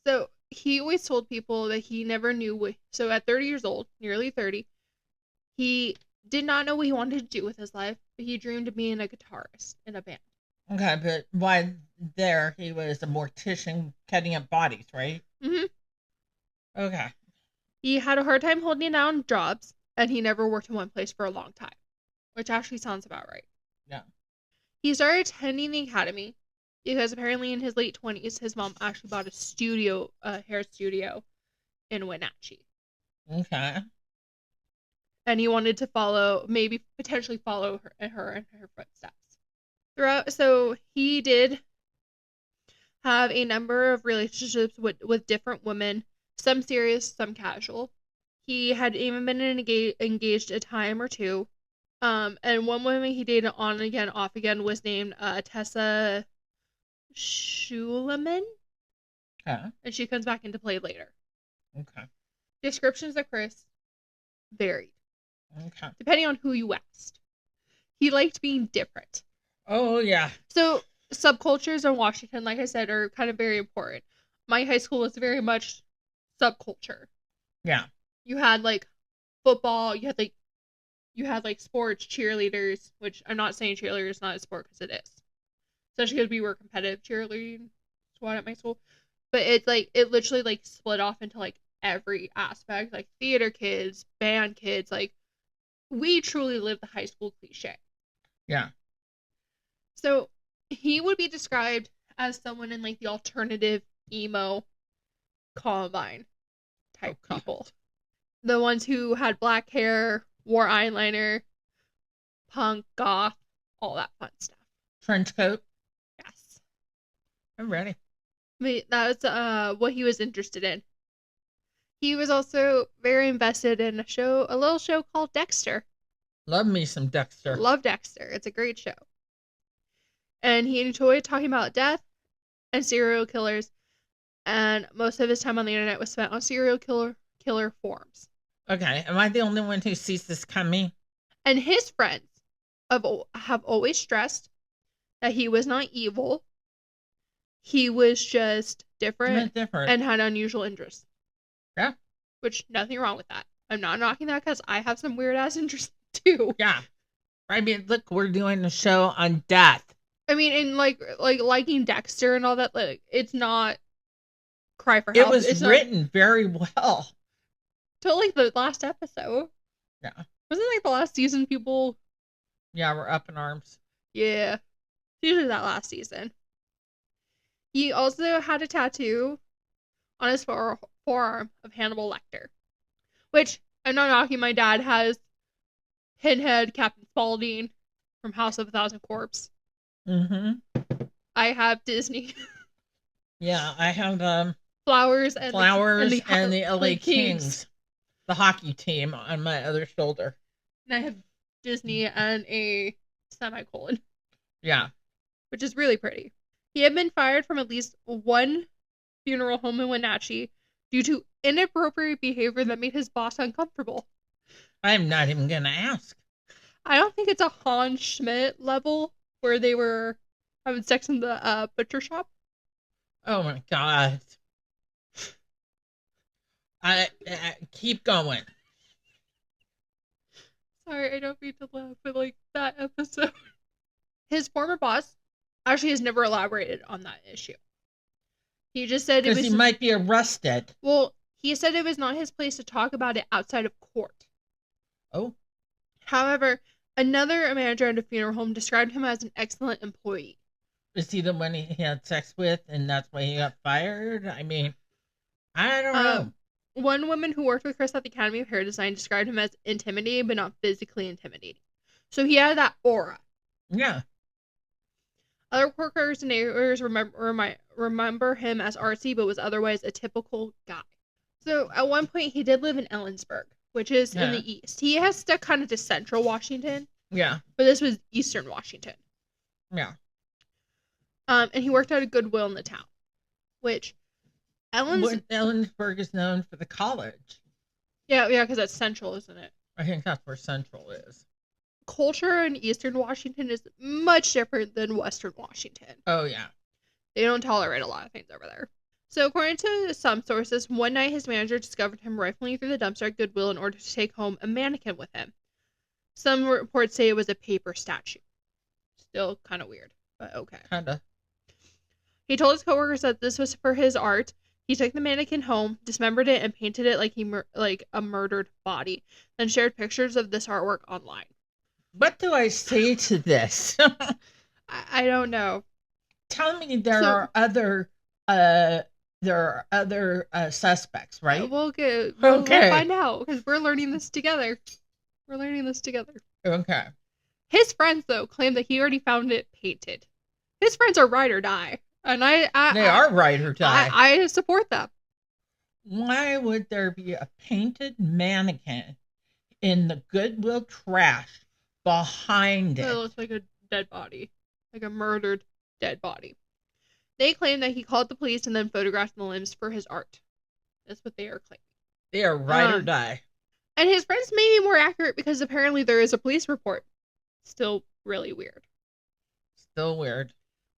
So he always told people that he never knew so at 30 years old, nearly 30, he did not know what he wanted to do with his life, but he dreamed of being a guitarist in a band. Okay, but while there, he was a mortician cutting up bodies, right? Mm-hmm. Okay. He had a hard time holding down jobs, and he never worked in one place for a long time, which actually sounds about right. Yeah. He started attending the academy because apparently in his late 20s, his mom actually bought a hair studio in Wenatchee. Okay. And he wanted to potentially follow her in her footsteps. So he did have a number of relationships with different women, some serious, some casual. He had even been engaged a time or two. And one woman he dated on and again, off again, was named Tessa Schuleman. Okay. And she comes back into play later. Okay. Descriptions of Chris varied. Okay. Depending on who you asked. He liked being different. Oh, yeah. So, subcultures in Washington, like I said, are kind of very important. My high school was very much subculture. Yeah. You had, like, football. You had, like, sports, cheerleaders, which I'm not saying cheerleader is not a sport, because it is. Especially because we were competitive cheerleading squad at my school. But it's, like, it literally, like, split off into, like, every aspect. Like, theater kids, band kids. Like, we truly lived the high school cliche. Yeah. So, he would be described as someone in, like, the alternative emo Columbine type people. The ones who had black hair, wore eyeliner, punk, goth, all that fun stuff. Trench coat? Yes. I'm ready. But that was what he was interested in. He was also very invested in a little show called Dexter. Love me some Dexter. Love Dexter. It's a great show. And he enjoyed talking about death and serial killers, and most of his time on the internet was spent on serial killer forums. Okay, am I the only one who sees this coming? And his friends have always stressed that he was not evil. He was just different. And had unusual interests. Yeah. Which, nothing wrong with that. I'm not knocking that because I have some weird ass interests too. Yeah. I mean, look, we're doing a show on death. I mean, and like liking Dexter and all that, like, it's not cry for help. It was written very well. Till like the last episode. Yeah. Wasn't like the last season people... Yeah, we're up in arms. Yeah. Usually that last season. He also had a tattoo on his forearm of Hannibal Lecter. Which, I'm not knocking, my dad has Pinhead, Captain Spaulding from House of a Thousand Corpses. Mm-hmm. I have Disney. Yeah, I have Flowers and the LA Kings. the hockey team on my other shoulder. And I have Disney and a semicolon. Yeah. Which is really pretty. He had been fired from at least one funeral home in Wenatchee due to inappropriate behavior that made his boss uncomfortable. I'm not even going to ask. I don't think it's a Hans Schmidt level where they were having sex in the butcher shop. Oh my God. I keep going. Sorry, I don't mean to laugh, but like that episode. His former boss actually has never elaborated on that issue. He just said it was. Because he might be arrested. Well, he said it was not his place to talk about it outside of court. Oh. However, another manager at a funeral home described him as an excellent employee. Is he the one he had sex with and that's why he got fired? I mean, I don't know. One woman who worked with Chris at the Academy of Hair Design described him as intimidating, but not physically intimidating. So he had that aura. Yeah. Other workers and neighbors remember him as artsy, but was otherwise a typical guy. So at one point, he did live in Ellensburg, which is in the east. He has stuck kind of to central Washington. Yeah. But this was eastern Washington. Yeah. And he worked at a Goodwill in the town, which Ellensburg is known for the college. Yeah, because that's central, isn't it? I think that's where central is. Culture in eastern Washington is much different than western Washington. Oh, yeah. They don't tolerate a lot of things over there. So according to some sources, one night his manager discovered him rifling through the dumpster at Goodwill in order to take home a mannequin with him. Some reports say it was a paper statue. Still kind of weird, but okay. Kinda. He told his coworkers that this was for his art. He took the mannequin home, dismembered it, and painted it like a murdered body, then shared pictures of this artwork online. What do I say to this? I don't know. Tell me there are other suspects, right? We'll find out because we're learning this together. Okay. His friends though claim that he already found it painted. His friends are ride or die, and they are ride or die. I support them. Why would there be a painted mannequin in the Goodwill trash behind it? It looks like a dead body, like a murdered dead body. They claim that he called the police and then photographed the limbs for his art. That's what they are claiming. They are ride or die. And his friends may be more accurate because apparently there is a police report. Still really weird.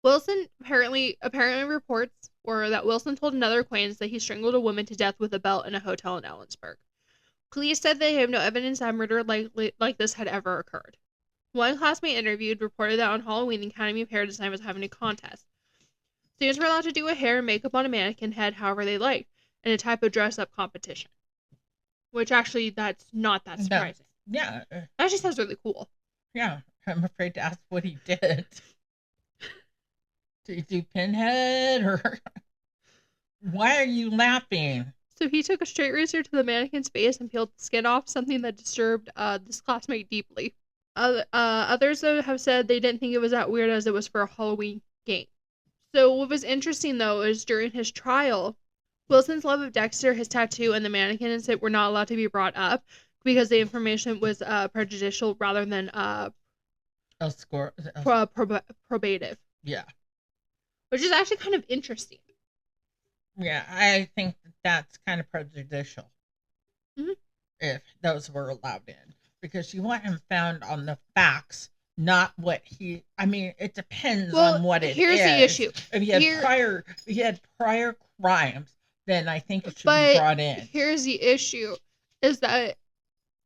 Wilson apparently reports that Wilson told another acquaintance that he strangled a woman to death with a belt in a hotel in Ellensburg. Police said they have no evidence that a murder like this had ever occurred. One classmate interviewed reported that on Halloween, the Academy of Hair Design was having a contest. Students were allowed to do a hair and makeup on a mannequin head however they liked, in a type of dress-up competition. Which actually, that's not that surprising. No. Yeah. That actually sounds really cool. Yeah, I'm afraid to ask what he did. Did he do Pinhead, or... Why are you laughing? So he took a straight razor to the mannequin's face and peeled the skin off, something that disturbed this classmate deeply. Others, though, have said they didn't think it was that weird as it was for a Halloween game. So what was interesting, though, is during his trial, Wilson's love of Dexter, his tattoo, and the mannequin incident were not allowed to be brought up because the information was prejudicial rather than probative. Yeah. Which is actually kind of interesting. Yeah, I think that's kind of prejudicial. Mm-hmm. If those were allowed in. Because you want him found on the facts, not what he... I mean, it depends on what it is. Here's the issue. If he had prior crimes, then I think it should be brought in. Here's the issue, is that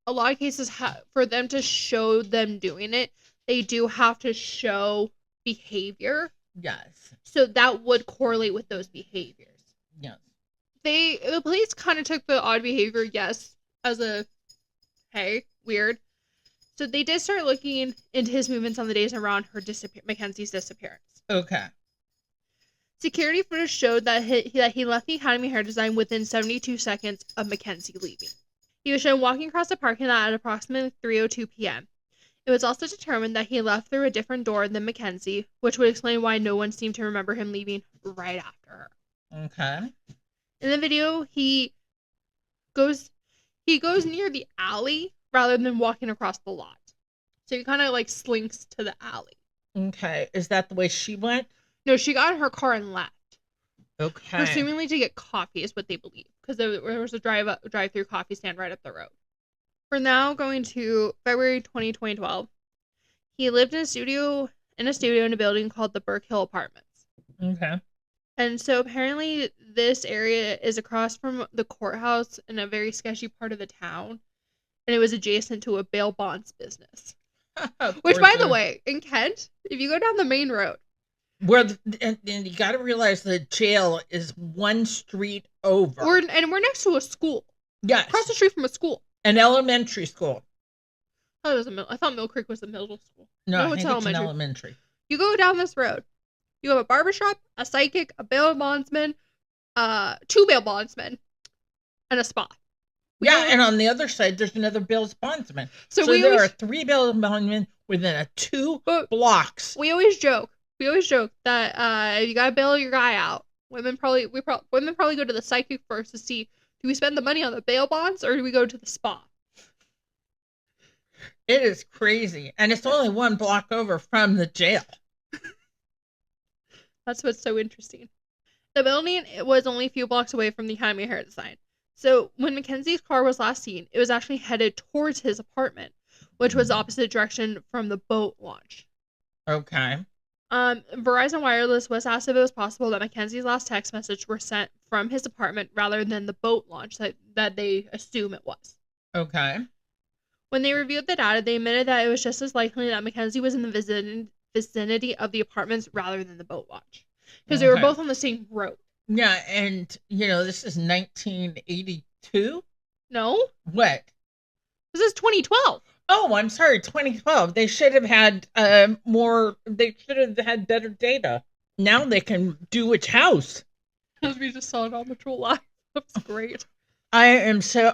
a lot of cases, for them to show them doing it, they do have to show behavior. Yes. So that would correlate with those behaviors. Yes. The police kind of took the odd behavior, yes, as a, hey, weird. So they did start looking into his movements on the days around Mackenzie's disappearance. Okay. Security footage showed that he left the Academy of Hair Design within 72 seconds of Mackenzie leaving. He was shown walking across the parking lot at approximately 3:02 p.m. It was also determined that he left through a different door than Mackenzie, which would explain why no one seemed to remember him leaving right after her. Okay. In the video, He goes near the alley rather than walking across the lot. So he kind of like slinks to the alley. Okay. Is that the way she went? No, she got in her car and left. Okay. Presumably to get coffee is what they believe, because there was a drive-through coffee stand right up the road. We're now going to February 2012. He lived in a studio in a building called the Burke Hill Apartments. Okay. And so apparently this area is across from the courthouse in a very sketchy part of the town, and it was adjacent to a bail bonds business. Which, by the way, in Kent, if you go down the main road, and you got to realize the jail is one street over. We're next to a school. Yes. Across the street from a school. An elementary school. I thought Mill Creek was a middle school. No, it's an elementary. You go down this road. You have a barbershop, a psychic, a bail bondsman, 2 bail bondsmen, and a spa. And on the other side, there's another bail bondsman. So there are 3 bail bondsmen within 2 blocks. We always joke that if you gotta bail your guy out, women probably go to the psychic first to see, do we spend the money on the bail bonds or do we go to the spa? It is crazy, and it's only 1 block over from the jail. That's what's so interesting. The building was only a few blocks away from the Academy of Heritage sign. So when Mackenzie's car was last seen, it was actually headed towards his apartment, which was the opposite direction from the boat launch. Okay. Verizon Wireless was asked if it was possible that Mackenzie's last text message were sent from his apartment rather than the boat launch that they assume it was. Okay. When they reviewed the data, they admitted that it was just as likely that Mackenzie was in the vicinity of the apartments rather than the boat launch. Because they were both on the same road. Yeah, and, this is 1982? No. What? This is 2012. Oh, I'm sorry, 2012. They should have had better data. Now they can do which house. Because we just saw it on the Troll Live. That's great. I am so,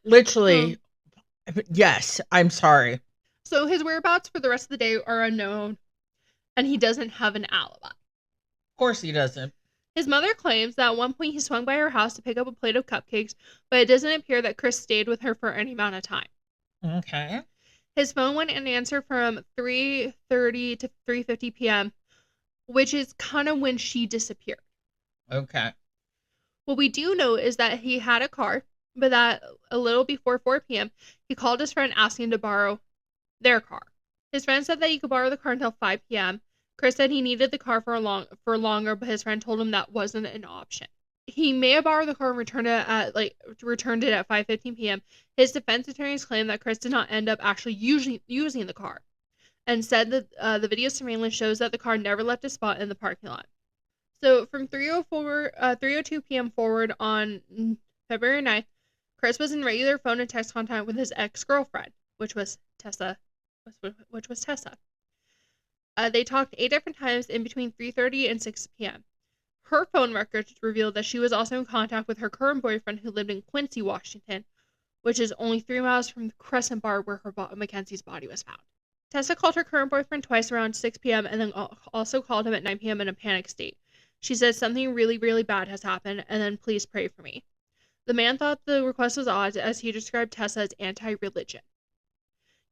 literally, yes, I'm sorry. So his whereabouts for the rest of the day are unknown, and he doesn't have an alibi. Of course he doesn't. His mother claims that at one point he swung by her house to pick up a plate of cupcakes, but it doesn't appear that Chris stayed with her for any amount of time. Okay. His phone went unanswered from 3:30 to 3:50 p.m., which is kind of when she disappeared. Okay. What we do know is that he had a car, but that a little before 4 p.m., he called his friend asking to borrow their car. His friend said that he could borrow the car until 5 p.m. Chris said he needed the car for longer, but his friend told him that wasn't an option. He may have borrowed the car and returned it at 5:15 p.m. His defense attorneys claim that Chris did not end up actually using the car, and said that the video surveillance shows that the car never left a spot in the parking lot. So from 3:02 p.m. forward on February 9th, Chris was in regular phone and text contact with his ex-girlfriend, which was Tessa. They talked 8 different times in between 3:30 and 6 p.m. Her phone records revealed that she was also in contact with her current boyfriend who lived in Quincy, Washington, which is only 3 miles from the Crescent Bar where Mackenzie's body was found. Tessa called her current boyfriend twice around 6 p.m. and then also called him at 9 p.m. in a panic state. She said something really, really bad has happened, and then please pray for me. The man thought the request was odd as he described Tessa as anti-religion.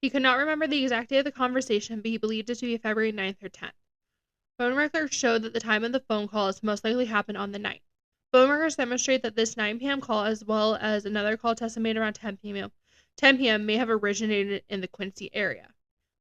He could not remember the exact day of the conversation, but he believed it to be February 9th or 10th. Phone records showed that the time of the phone calls most likely happened on the 9th. Phone records demonstrate that this 9 p.m. call, as well as another call Tessa made around 10 p.m. may have originated in the Quincy area.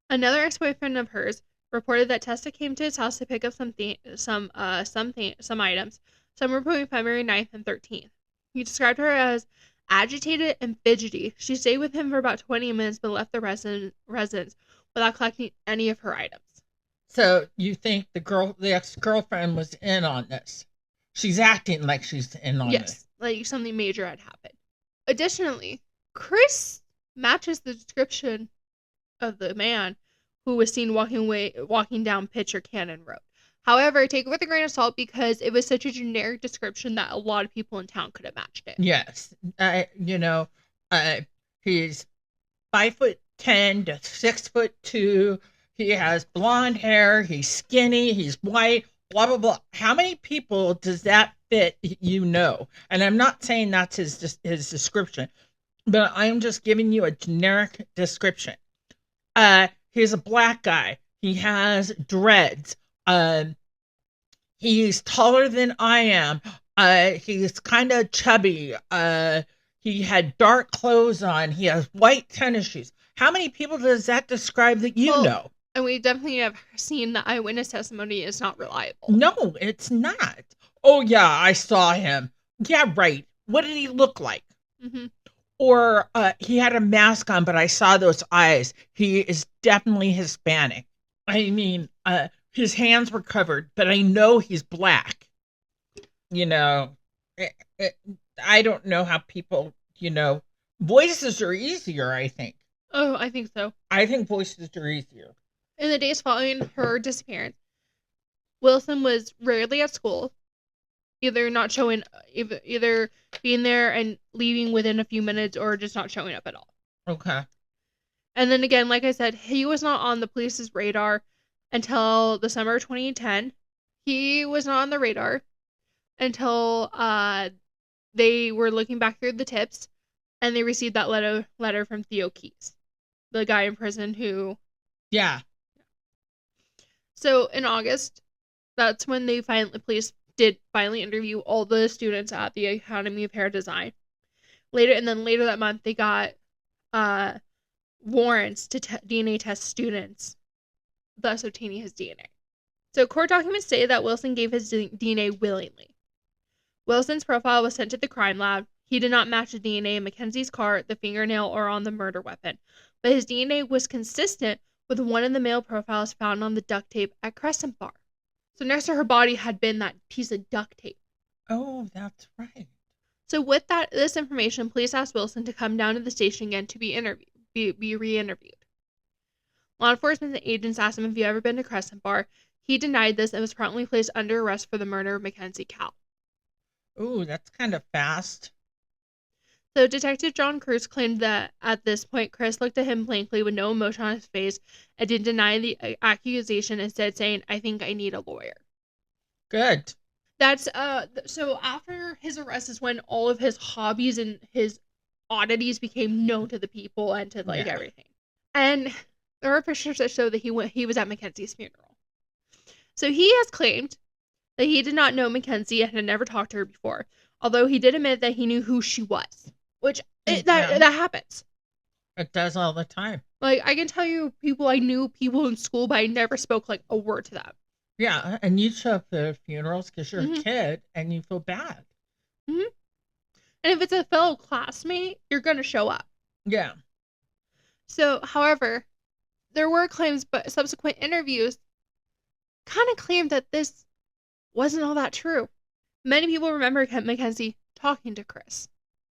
Another ex-boyfriend of hers reported that Tessa came to his house to pick up some items, somewhere between February 9th and 13th. He described her as agitated and fidgety. She stayed with him for about 20 minutes but left the residence without collecting any of her items. So you think the ex-girlfriend was in on this? She's acting like she's in on this. Yes, like something major had happened. Additionally, Chris matches the description of the man who was seen walking down Pitcher Cannon Road. However, take it with a grain of salt because it was such a generic description that a lot of people in town could have matched it. Yes. He's 5'10" to 6'2". He has blonde hair. He's skinny. He's white. Blah, blah, blah. How many people does that fit? And I'm not saying that's his description. but I'm just giving you a generic description. He's a black guy. He has dreads. He's taller than I am. He's kind of chubby. He had dark clothes on. He has white tennis shoes. How many people does that describe that you know? And we definitely have seen the eyewitness testimony is not reliable. No, it's not. Oh, yeah, I saw him. Yeah, right. What did he look like? Mm-hmm. Or he had a mask on, but I saw those eyes. He is definitely Hispanic. I mean, his hands were covered, but I know he's black. You know, I don't know how people, voices are easier, I think. Oh, I think so. I think voices are easier. In the days following her disappearance, Wilson was rarely at school, either not showing, either being there and leaving within a few minutes, or just not showing up at all. Okay. And then again, like I said, he was not on the police's radar until the summer of 2010. He was not on the radar until they were looking back through the tips, and they received that letter from Theo Keys, the guy in prison who... Yeah. So in August, that's when police did finally interview all the students at the Academy of Hair Design. Later that month, they got warrants to DNA test students, thus obtaining his DNA. So court documents say that Wilson gave his DNA willingly. Wilson's profile was sent to the crime lab. He did not match the DNA in Mackenzie's car, the fingernail, or on the murder weapon, but his DNA was consistent with one of the male profiles found on the duct tape at Crescent Bar. So next to her body had been that piece of duct tape. Oh, that's right. So with this information, police asked Wilson to come down to the station again to be re-interviewed. Law enforcement agents asked him if he ever been to Crescent Bar. He denied this and was promptly placed under arrest for the murder of Mackenzie Cowell. Ooh, that's kind of fast. So Detective John Cruz claimed that at this point, Chris looked at him blankly with no emotion on his face and didn't deny the accusation, instead saying, "I think I need a lawyer." Good. That's so after his arrest is when all of his hobbies and his oddities became known to the people and to everything. And there are pictures that show that he was at Mackenzie's funeral. So he has claimed that he did not know Mackenzie and had never talked to her before, although he did admit that he knew who she was, which that happens. It does all the time. Like, I can tell you I knew people in school, but I never spoke like a word to them. Yeah, and you show up to funerals because you're a kid and you feel bad. Mm-hmm. And if it's a fellow classmate, you're going to show up. Yeah. So, however, there were claims, but subsequent interviews kind of claimed that this wasn't all that true. Many people remember Mackenzie talking to Chris.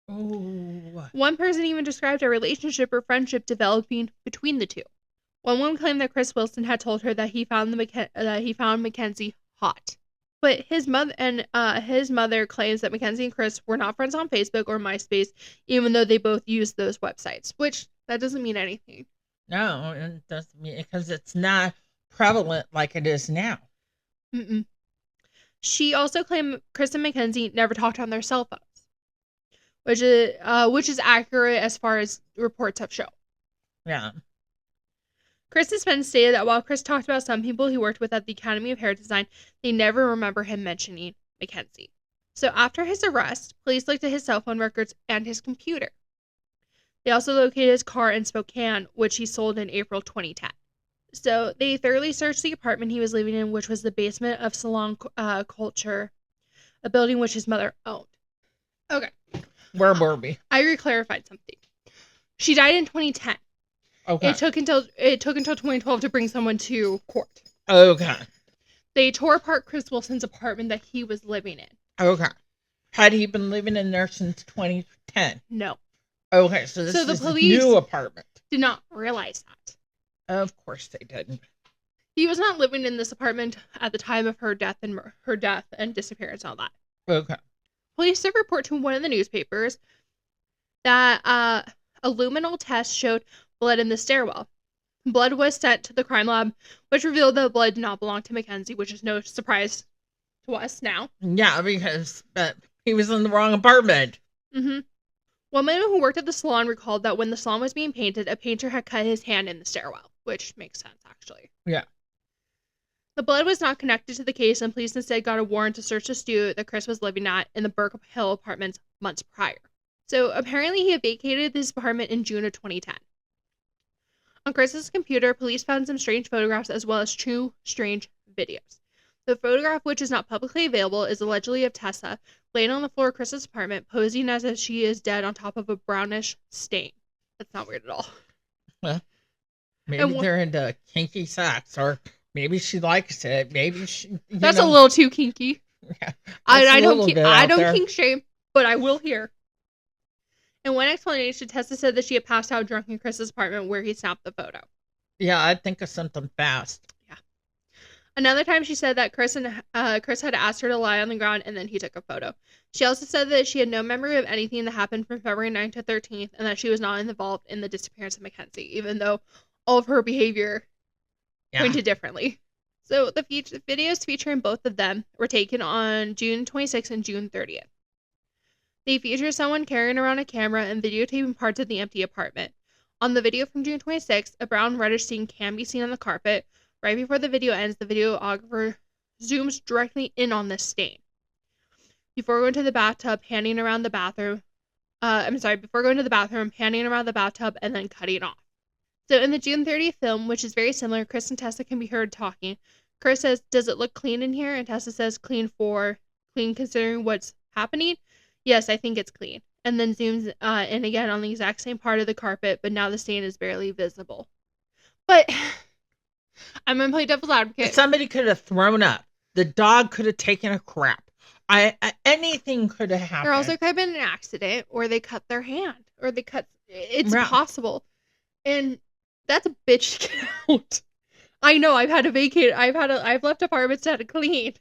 Oh. One person even described a relationship or friendship developing between the two. One woman claimed that Chris Wilson had told her that he found Mackenzie hot. But his mother claims that Mackenzie and Chris were not friends on Facebook or MySpace, even though they both used those websites, which that doesn't mean anything. No, it doesn't mean, because it's not prevalent like it is now. Mm-mm. She also claimed Chris and Mackenzie never talked on their cell phones, which is accurate as far as reports have shown. Yeah. Chris's friends stated that while Chris talked about some people he worked with at the Academy of Hair Design, they never remember him mentioning Mackenzie. So after his arrest, police looked at his cell phone records and his computer. They also located his car in Spokane, which he sold in April 2010. So they thoroughly searched the apartment he was living in, which was the basement of Salon Culture, a building which his mother owned. Okay. Where were we? I reclarified something. She died in 2010. Okay. It took until 2012 to bring someone to court. Okay. They tore apart Chris Wilson's apartment that he was living in. Okay. Had he been living in there since 2010? No. Okay, so this is a new apartment. Did not realize that. Of course they didn't. He was not living in this apartment at the time of her death and disappearance and all that. Okay. Police did report to one of the newspapers that a luminol test showed blood in the stairwell. Blood was sent to the crime lab, which revealed that the blood did not belong to Mackenzie, which is no surprise to us now. Yeah, because he was in the wrong apartment. Mm-hmm. Woman who worked at the salon recalled that when the salon was being painted, a painter had cut his hand in the stairwell, which makes sense, actually. Yeah. The blood was not connected to the case, and police instead got a warrant to search the studio that Chris was living at in the Burke Hill apartments months prior. So apparently he had vacated his apartment in June of 2010. On Chris's computer, police found some strange photographs as well as two strange videos. The photograph, which is not publicly available, is allegedly of Tessa laying on the floor of Chris's apartment, posing as if she is dead on top of a brownish stain. That's not weird at all. Well, maybe they're into kinky sex, or maybe she likes it. Maybe she. That's a little too kinky. Yeah, I don't kink shame, but I will hear. In one explanation, Tessa said that she had passed out drunk in Chris's apartment where he snapped the photo. Yeah, I'd think of something fast. Yeah. Another time she said that Chris had asked her to lie on the ground and then he took a photo. She also said that she had no memory of anything that happened from February 9th to 13th and that she was not involved in the disappearance of Mackenzie, even though all of her behavior pointed differently. So the videos featuring both of them were taken on June 26th and June 30th. They feature someone carrying around a camera and videotaping parts of the empty apartment. On the video from June 26th, a brown reddish stain can be seen on the carpet. Right before the video ends, the videographer zooms directly in on this stain. Before going to the bathtub, panning around the bathroom, before going to the bathroom, panning around the bathtub and then cutting off. So in the June 30th film, which is very similar, Chris and Tessa can be heard talking. Chris says, "Does it look clean in here?" And Tessa says, clean considering what's happening? Yes, I think it's clean. And then zooms in again on the exact same part of the carpet, but now the stain is barely visible. But I'm going to play devil's advocate. Somebody could have thrown up. The dog could have taken a crap. Anything could have happened. There also could have been an accident, or they cut their hand, or it's possible. And that's a bitch to get out. I know, I've had to vacate. I've left apartments to have to clean.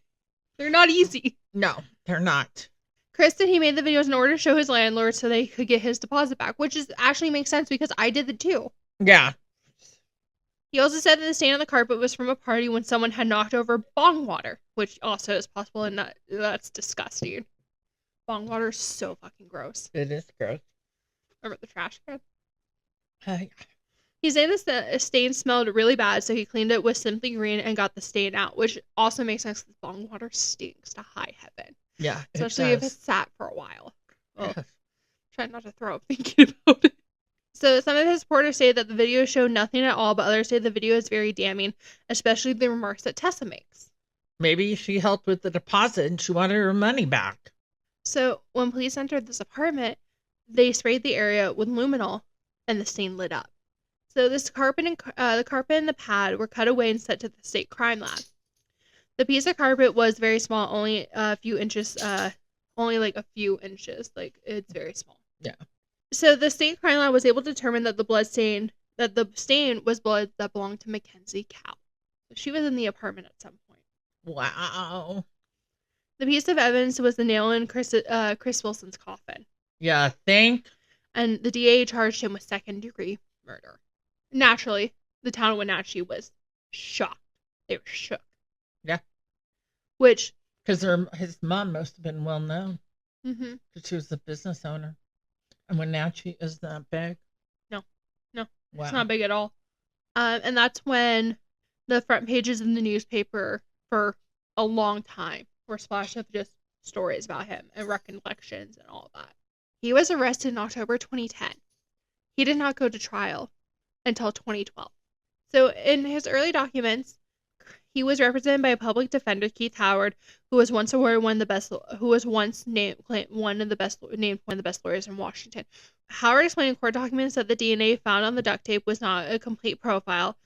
They're not easy. No, they're not. Chris said he made the videos in order to show his landlord so they could get his deposit back, which actually makes sense because I did it too. Yeah. He also said that the stain on the carpet was from a party when someone had knocked over bong water, which also is possible, and that's disgusting. Bong water is so fucking gross. It is gross. Remember the trash can? Yeah. He said the stain smelled really bad, so he cleaned it with Simply Green and got the stain out, which also makes sense because bong water stinks to high heaven. Yeah, especially if it's sat for a while. Oh, try not to throw up thinking about it. So some of his supporters say that the video showed nothing at all, but others say the video is very damning, especially the remarks that Tessa makes. Maybe she helped with the deposit and she wanted her money back. So when police entered this apartment, they sprayed the area with luminol, and the stain lit up. So the carpet and the pad were cut away and sent to the state crime lab. The piece of carpet was very small, only a few inches, like it's very small. Yeah. So the state crime lab was able to determine that the stain was blood that belonged to Mackenzie Cowell. So she was in the apartment at some point. Wow. The piece of evidence was the nail in Chris Wilson's coffin. Yeah, think. And the DA charged him with second-degree murder. Naturally, the town of Wenatchee was shocked. They were shook. Yeah. Which... Because his mom must have been well known. Mm-hmm. Because she was the business owner. And Wenatchee is that big? No. Wow. It's not big at all. And that's when the front pages in the newspaper for a long time were splashed with just stories about him and recollections and all of that. He was arrested in October 2010. He did not go to trial until 2012. So in his early documents, he was represented by a public defender, Keith Howard, who was once named one of the best lawyers in Washington. Howard explained in court documents that the DNA found on the duct tape was not a complete profile,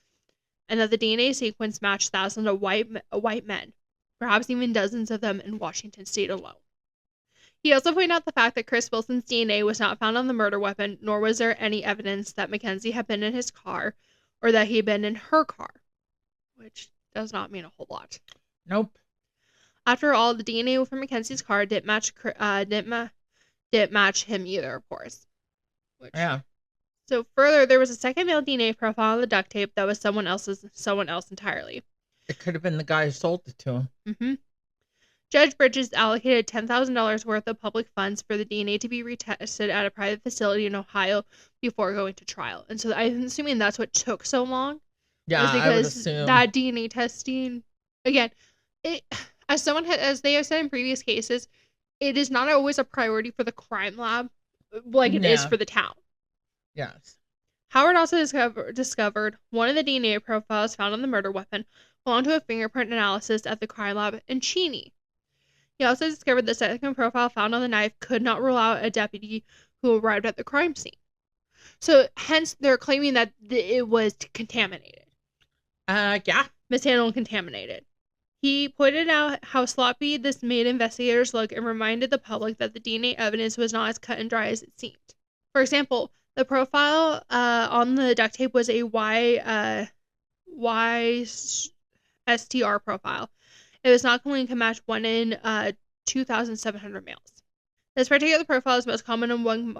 and that the DNA sequence matched thousands of white men, perhaps even dozens of them in Washington state alone. He also pointed out the fact that Chris Wilson's DNA was not found on the murder weapon, nor was there any evidence that Mackenzie had been in his car or that he had been in her car, which does not mean a whole lot. Nope. After all, the DNA from Mackenzie's car didn't match him either, of course. Yeah. So further, there was a second male DNA profile on the duct tape that was someone else entirely. It could have been the guy who sold it to him. Mm-hmm. Judge Bridges allocated $10,000 worth of public funds for the DNA to be retested at a private facility in Ohio before going to trial. And so I'm assuming that's what took so long. Yeah, Was I would because assume. that DNA testing, again, it, as they have said in previous cases, it is not always a priority for the crime lab like it is for the town. Yes. Howard also discovered one of the DNA profiles found on the murder weapon belonged to a fingerprint analysis at the crime lab in Cheney. He also discovered the second profile found on the knife could not rule out a deputy who arrived at the crime scene. So, hence, they're claiming that it was contaminated. Yeah. Mishandled and contaminated. He pointed out how sloppy this made investigators look and reminded the public that the DNA evidence was not as cut and dry as it seemed. For example, the profile on the duct tape was a YSTR profile. It was not going to match one in 2,700 males. This particular profile is most common among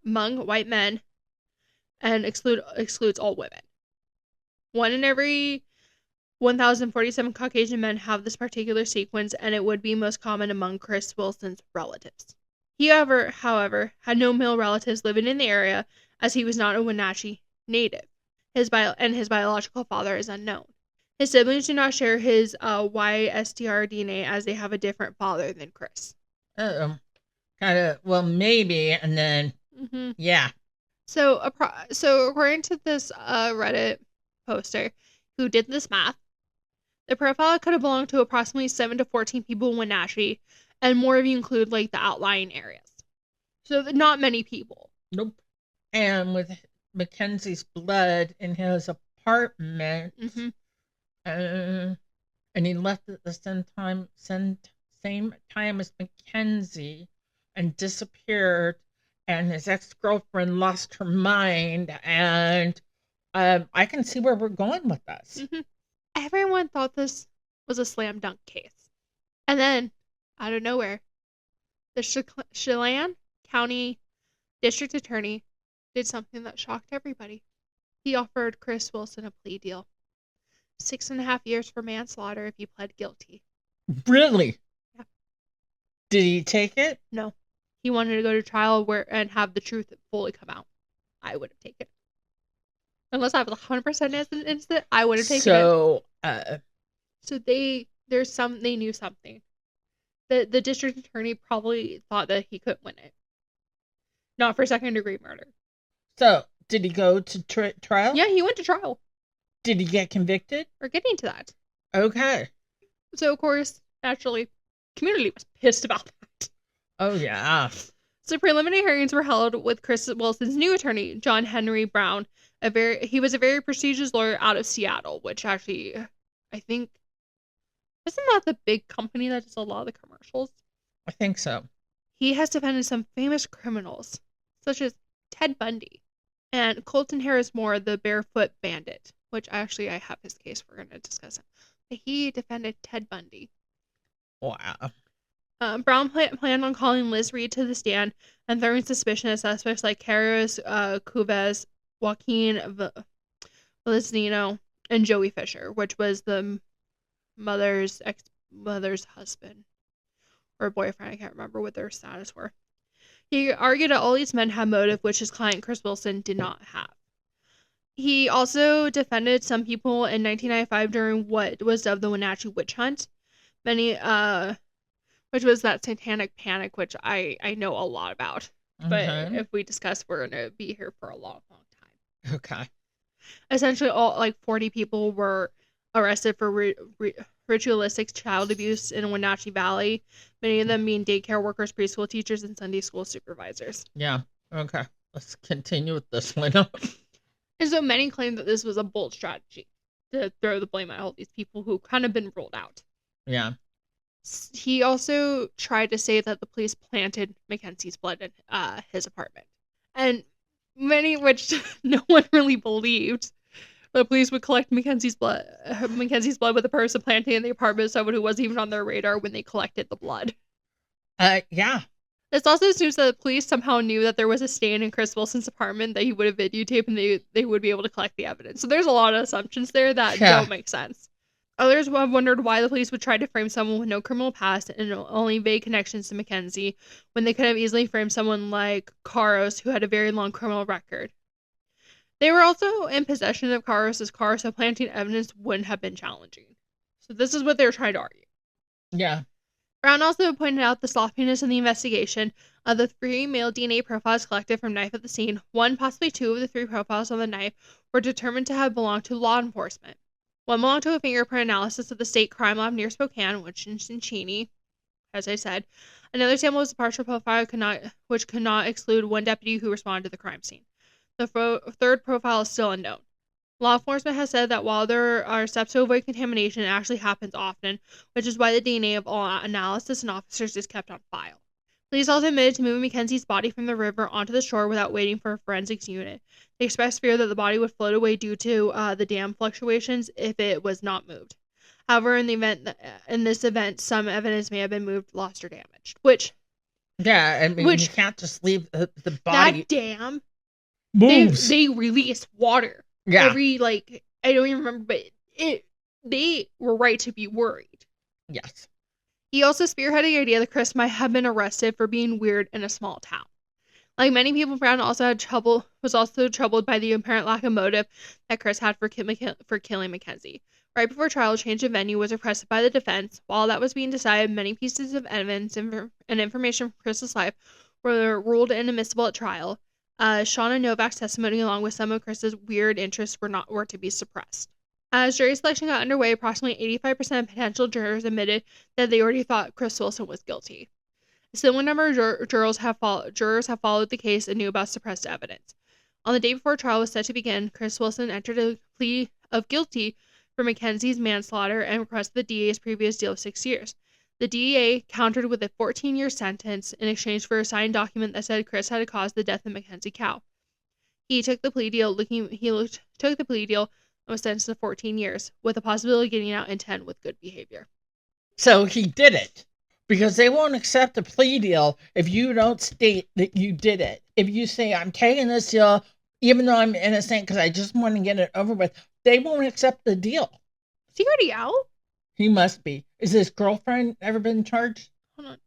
white men and excludes all women. One in every 1,047 Caucasian men have this particular sequence, and it would be most common among Chris Wilson's relatives. He, however, had no male relatives living in the area, as he was not a Wenatchee native. His biological father is unknown. His siblings do not share his YSTR DNA, as they have a different father than Chris. Kind of, well, maybe, and then, yeah. So according to this Reddit poster who did this math, the profile could have belonged to approximately 7 to 14 people in Wenatchee, and more if you include like the outlying areas. So not many people. Nope. And with Mackenzie's blood in his apartment, and he left at the same time as Mackenzie, and disappeared, and his ex-girlfriend lost her mind, and I can see where we're going with this. Everyone thought this was a slam dunk case. And then, out of nowhere, the Chelan County District Attorney did something that shocked everybody. He offered Chris Wilson a plea deal. 6.5 years for manslaughter if he pled guilty. Really? Yeah. Did he take it? No. He wanted to go to trial and have the truth fully come out. I would have taken it. Unless I was 100% innocent, I would have taken it. So they knew something. The district attorney probably thought that he couldn't win it. Not for second-degree murder. So, did he go to trial? Yeah, he went to trial. Did he get convicted? We're getting to that. Okay. So, of course, naturally, community was pissed about that. Oh, yeah. So, preliminary hearings were held with Chris Wilson's new attorney, John Henry Brown. He was a very prestigious lawyer out of Seattle, which actually, I think, isn't that the big company that does a lot of the commercials? I think so. He has defended some famous criminals, such as Ted Bundy and Colton Harris Moore, the Barefoot Bandit, which actually I have his case. We're going to discuss it. But he defended Ted Bundy. Wow. Brown planned on calling Liz Reed to the stand and throwing suspicion at suspects like Carlos Cubez, Joaquin Valiznino, and Joey Fisher, which was the mother's ex-mother's husband or boyfriend. I can't remember what their status were. He argued that all these men had motive, which his client Chris Wilson did not have. He also defended some people in 1995 during what was dubbed the Wenatchee witch hunt. Which was that satanic panic, which I know a lot about. But if we discuss, we're going to be here for a long, long time. Okay. Essentially, all 40 people were arrested for ritualistic child abuse in Wenatchee Valley, many of them being daycare workers, preschool teachers, and Sunday school supervisors. Yeah. Okay. Let's continue with this one. And so many claim that this was a bold strategy to throw the blame at all these people who kind of been ruled out. Yeah. He also tried to say that the police planted Mackenzie's blood in his apartment. And many, which no one really believed. The police would collect Mackenzie's blood with a person planted in the apartment, someone who wasn't even on their radar when they collected the blood. Yeah. This also assumes that the police somehow knew that there was a stain in Chris Wilson's apartment that he would have videotaped and they would be able to collect the evidence. So there's a lot of assumptions there that don't make sense. Others have wondered why the police would try to frame someone with no criminal past and only vague connections to Mackenzie, when they could have easily framed someone like Carlos, who had a very long criminal record. They were also in possession of Carlos's car, so planting evidence wouldn't have been challenging. So this is what they were trying to argue. Yeah. Brown also pointed out the sloppiness in the investigation of the 3 male DNA profiles collected from knife at the scene. 1, possibly 2 of the 3 profiles on the knife were determined to have belonged to law enforcement. 1 belonged to a fingerprint analysis of the state crime lab near Spokane, which is in Cheney, as I said. Another sample was a partial profile which could not exclude 1 deputy who responded to the crime scene. The 3rd profile is still unknown. Law enforcement has said that while there are steps to avoid contamination, it actually happens often, which is why the DNA of all analysis and officers is kept on file. Police also admitted to moving Mackenzie's body from the river onto the shore without waiting for a forensics unit. They expressed fear that the body would float away due to the dam fluctuations if it was not moved. However, in this event, some evidence may have been moved, lost, or damaged. Yeah, I mean, you can't just leave the body. That dam moves. They release water. Yeah. Every, I don't even remember, but they were right to be worried. Yes. He also spearheaded the idea that Chris might have been arrested for being weird in a small town. Like many people, Brown was also troubled by the apparent lack of motive that Chris had for killing Mackenzie. Right before trial, a change of venue was requested by the defense. While that was being decided, many pieces of evidence and information from Chris's life were ruled inadmissible at trial. Shauna Novak's testimony, along with some of Chris's weird interests, were to be suppressed. As jury selection got underway, approximately 85% of potential jurors admitted that they already thought Chris Wilson was guilty. A similar number of jurors have followed the case and knew about suppressed evidence. On the day before trial was set to begin, Chris Wilson entered a plea of guilty for Mackenzie's manslaughter and requested the DA's previous deal of 6 years. The DEA countered with a 14-year sentence in exchange for a signed document that said Chris had caused the death of Mackenzie Cowell. He took the plea deal and was sentenced to 14 years, with the possibility of getting out in 10 with good behavior. So he did it, because they won't accept a plea deal if you don't state that you did it. If you say, I'm taking this deal, even though I'm innocent because I just want to get it over with, they won't accept the deal. Is he already out? He must be. Is his girlfriend ever been charged? Hold on.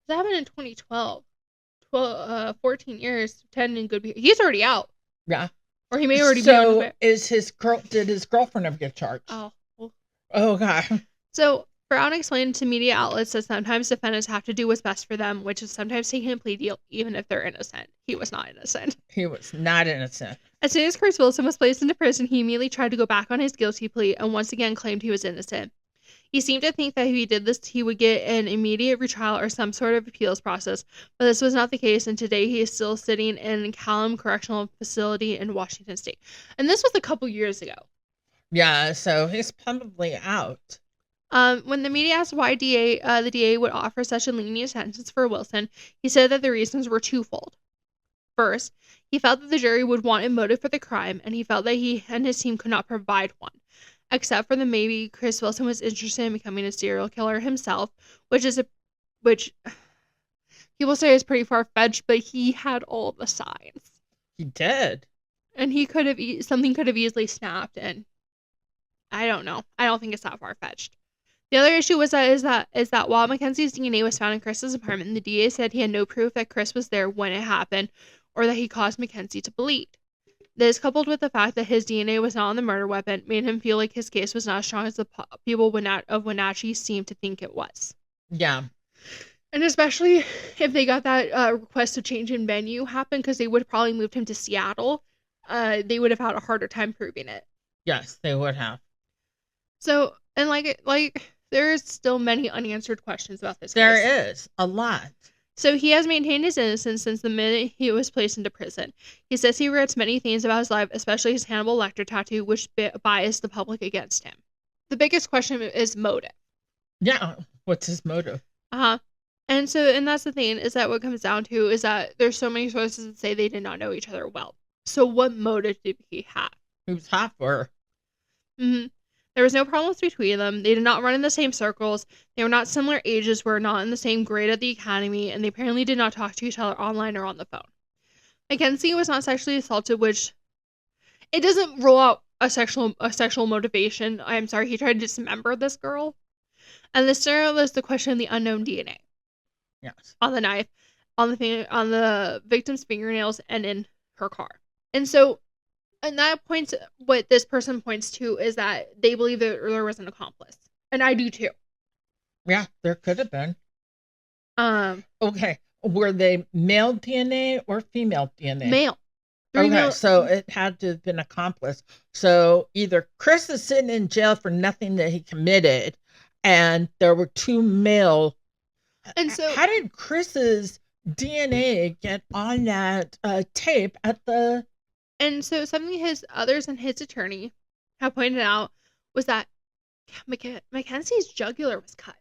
That happened in 2012. 14 years, 10 in good behavior. He's already out. Yeah. Or he may already be on his did his girlfriend ever get charged? Oh. Well. Oh, God. So, Brown explained to media outlets that sometimes defendants have to do what's best for them, which is sometimes taking a plea deal even if they're innocent. He was not innocent. He was not innocent. As soon as Chris Wilson was placed into prison, he immediately tried to go back on his guilty plea and once again claimed he was innocent. He seemed to think that if he did this, he would get an immediate retrial or some sort of appeals process, but this was not the case, and today he is still sitting in Callum Correctional Facility in Washington State. And this was a couple years ago. Yeah, so he's probably out. When the media asked why the DA would offer such a lenient sentence for Wilson, he said that the reasons were twofold. First, he felt that the jury would want a motive for the crime, and he felt that he and his team could not provide one. Except for the maybe Chris Wilson was interested in becoming a serial killer himself, which people say is pretty far-fetched, but he had all the signs. He did. And something could have easily snapped, and I don't know. I don't think it's that far-fetched. The other issue is that while Mackenzie's DNA was found in Chris's apartment, the DA said he had no proof that Chris was there when it happened, or that he caused Mackenzie to bleed. This, coupled with the fact that his DNA was not on the murder weapon, made him feel like his case was not as strong as the people of Wenatchee seemed to think it was. Yeah. And especially if they got that request to change in venue happen, because they would have probably moved him to Seattle, they would have had a harder time proving it. Yes, they would have. So, and there's still many unanswered questions about this case. There is a lot. So he has maintained his innocence since the minute he was placed into prison. He says he regrets many things about his life, especially his Hannibal Lecter tattoo, which biased the public against him. The biggest question is motive. Yeah, what's his motive? And that's the thing, is that what comes down to is that there's so many sources that say they did not know each other well. So what motive did he have? He was hot for her. Mm-hmm. There was no problems between them. They did not run in the same circles. They were not similar ages, were not in the same grade at the academy, and they apparently did not talk to each other online or on the phone. Mackenzie was not sexually assaulted, which It doesn't rule out a sexual motivation. I'm sorry, he tried to dismember this girl. And the scenario is the question of the unknown DNA. Yes. On the knife, on the victim's fingernails, and in her car. And so, and that points, what this person points to is that they believe that there was an accomplice. And I do too. Yeah, there could have been. Okay. Were they male DNA or female DNA? Male. Okay, so it had to have been accomplice. So either Chris is sitting in jail for nothing that he committed, and there were 2 male. And so, how did Chris's DNA get on that tape at the? And so something others and his attorney have pointed out was that Mackenzie's jugular was cut,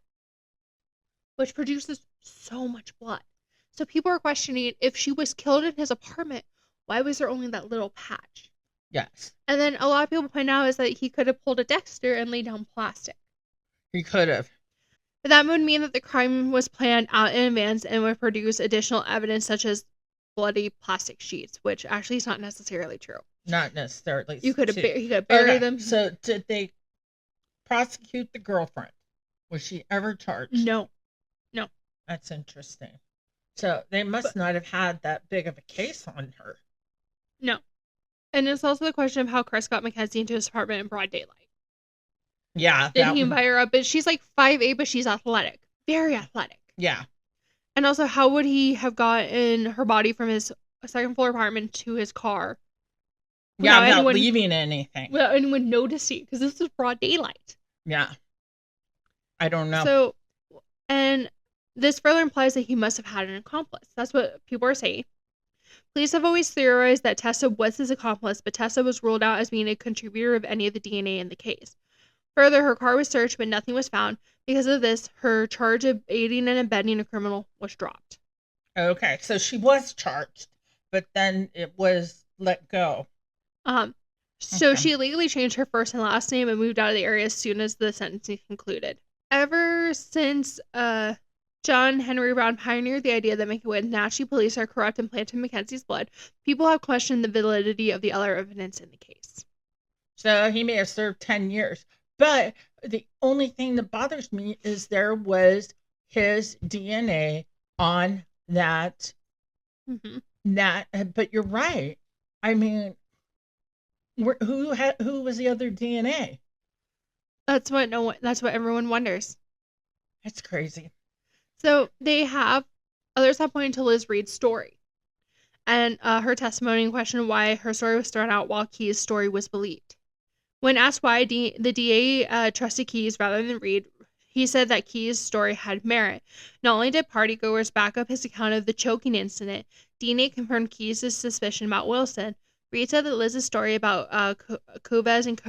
which produces so much blood. So people are questioning, if she was killed in his apartment, why was there only that little patch? Yes. And then a lot of people point out is that he could have pulled a Dexter and laid down plastic. He could have. But that would mean that the crime was planned out in advance and would produce additional evidence such as bloody plastic sheets, which actually is not necessarily true. Not necessarily. He could have buried them. So did they prosecute the girlfriend? Was she ever charged? No. That's interesting. So they must not have had that big of a case on her. No. And it's also the question of how Chris got Mackenzie into his apartment in broad daylight. Yeah. Did he invite her up? But she's like 5'8", but she's athletic. Very athletic. Yeah. And also, how would he have gotten her body from his second floor apartment to his car? Without leaving anything. Without anyone noticing, because this was broad daylight. Yeah. I don't know. So, and this further implies that he must have had an accomplice. That's what people are saying. Police have always theorized that Tessa was his accomplice, but Tessa was ruled out as being a contributor of any of the DNA in the case. Further, her car was searched, but nothing was found. Because of this, her charge of aiding and abetting a criminal was dropped. Okay, so she was charged, but then it was let go. So she legally changed her first and last name and moved out of the area as soon as the sentencing concluded. Ever since John Henry Brown pioneered the idea that Wenatchee police are corrupt and planted Mackenzie's blood, people have questioned the validity of the other evidence in the case. So he may have served 10 years. But the only thing that bothers me is there was his DNA on that. Mm-hmm. But you're right. I mean, who was the other DNA? That's what everyone wonders. That's crazy. So others have pointed to Liz Reed's story and her testimony and questioned why her story was thrown out while Keyes' story was believed. When asked why the DA trusted Keyes rather than Reed, he said that Keyes' story had merit. Not only did partygoers back up his account of the choking incident, DNA confirmed Keyes' suspicion about Wilson. Reed said that Liz's story about Cuvez and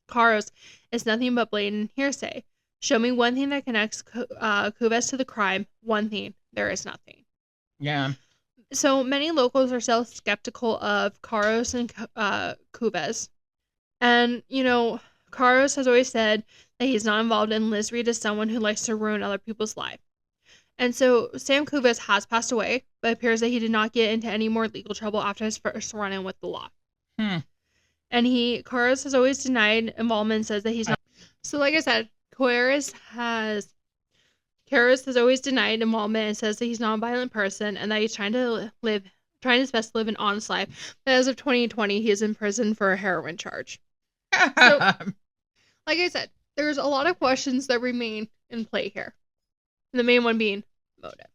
Caros is nothing but blatant hearsay. Show me one thing that connects Cuvez to the crime. One thing. There is nothing. Yeah. So many locals are still skeptical of Caros and Cuvez. And, Caros has always said that he's not involved, and Liz Reed is someone who likes to ruin other people's life. And so Sam Cuvez has passed away, but it appears that he did not get into any more legal trouble after his first run-in with the law. And Caros has always denied involvement and says that he's not. So like I said, Caros has always denied involvement and says that he's not a violent person and that he's trying his best to live an honest life. But as of 2020, he is in prison for a heroin charge. So, like I said, there's a lot of questions that remain in play here. The main one being motive.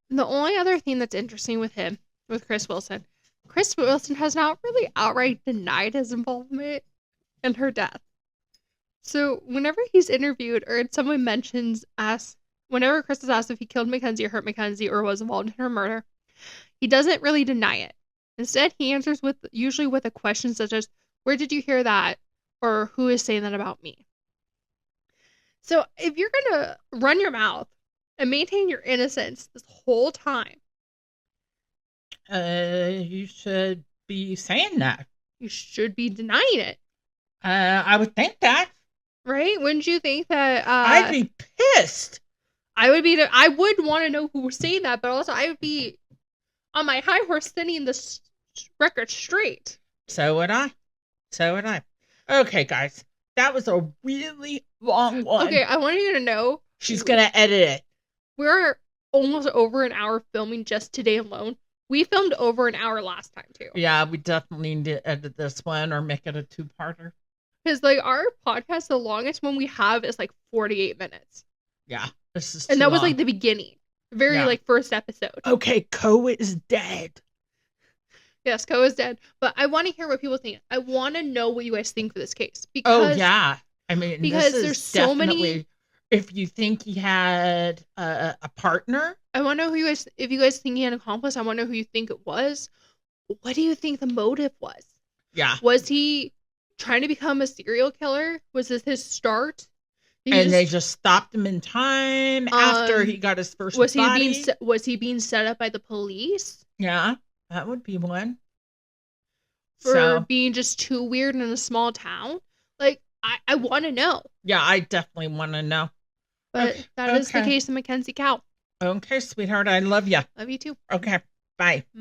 The only other thing that's interesting with Chris Wilson has not really outright denied his involvement in her death. So whenever he's interviewed or someone whenever Chris is asked if he killed Mackenzie or hurt Mackenzie or was involved in her murder, he doesn't really deny it. Instead, he answers usually with a question such as, "Where did you hear that?" or "Who is saying that about me?" So if you're going to run your mouth and maintain your innocence this whole time, you should be saying that. You should be denying it. I would think that. Right? Wouldn't you think that? I'd be pissed. I would want to know who was saying that, but also I would be on my high horse setting this record straight. So would I. So would I. Okay, guys. That was a really long one. Okay, I want you to know. She's going to edit it. We're almost over an hour filming just today alone. We filmed over an hour last time, too. Yeah, we definitely need to edit this one or make it a two-parter. Because, like, our podcast, the longest one we have is, like, 48 minutes. Yeah, this is And that was, long. like, the beginning. Very, like, first episode. Okay, Ko is dead. Yes, Ko is dead. But I want to hear what people think. I want to know what you guys think for this case. Because, yeah. I mean, because this is there's so many. If you think he had a partner. I want to know if you guys think he had an accomplice, I want to know who you think it was. What do you think the motive was? Yeah. Was he trying to become a serial killer? Was this his start? They just stopped him in time after he got his first body? Was he being set up by the police? Yeah, that would be one. For being just too weird in a small town? Like, I want to know. Yeah, I definitely want to know. But that is the case of Mackenzie Cowell. Okay, sweetheart, I love you. Love you too. Okay, bye.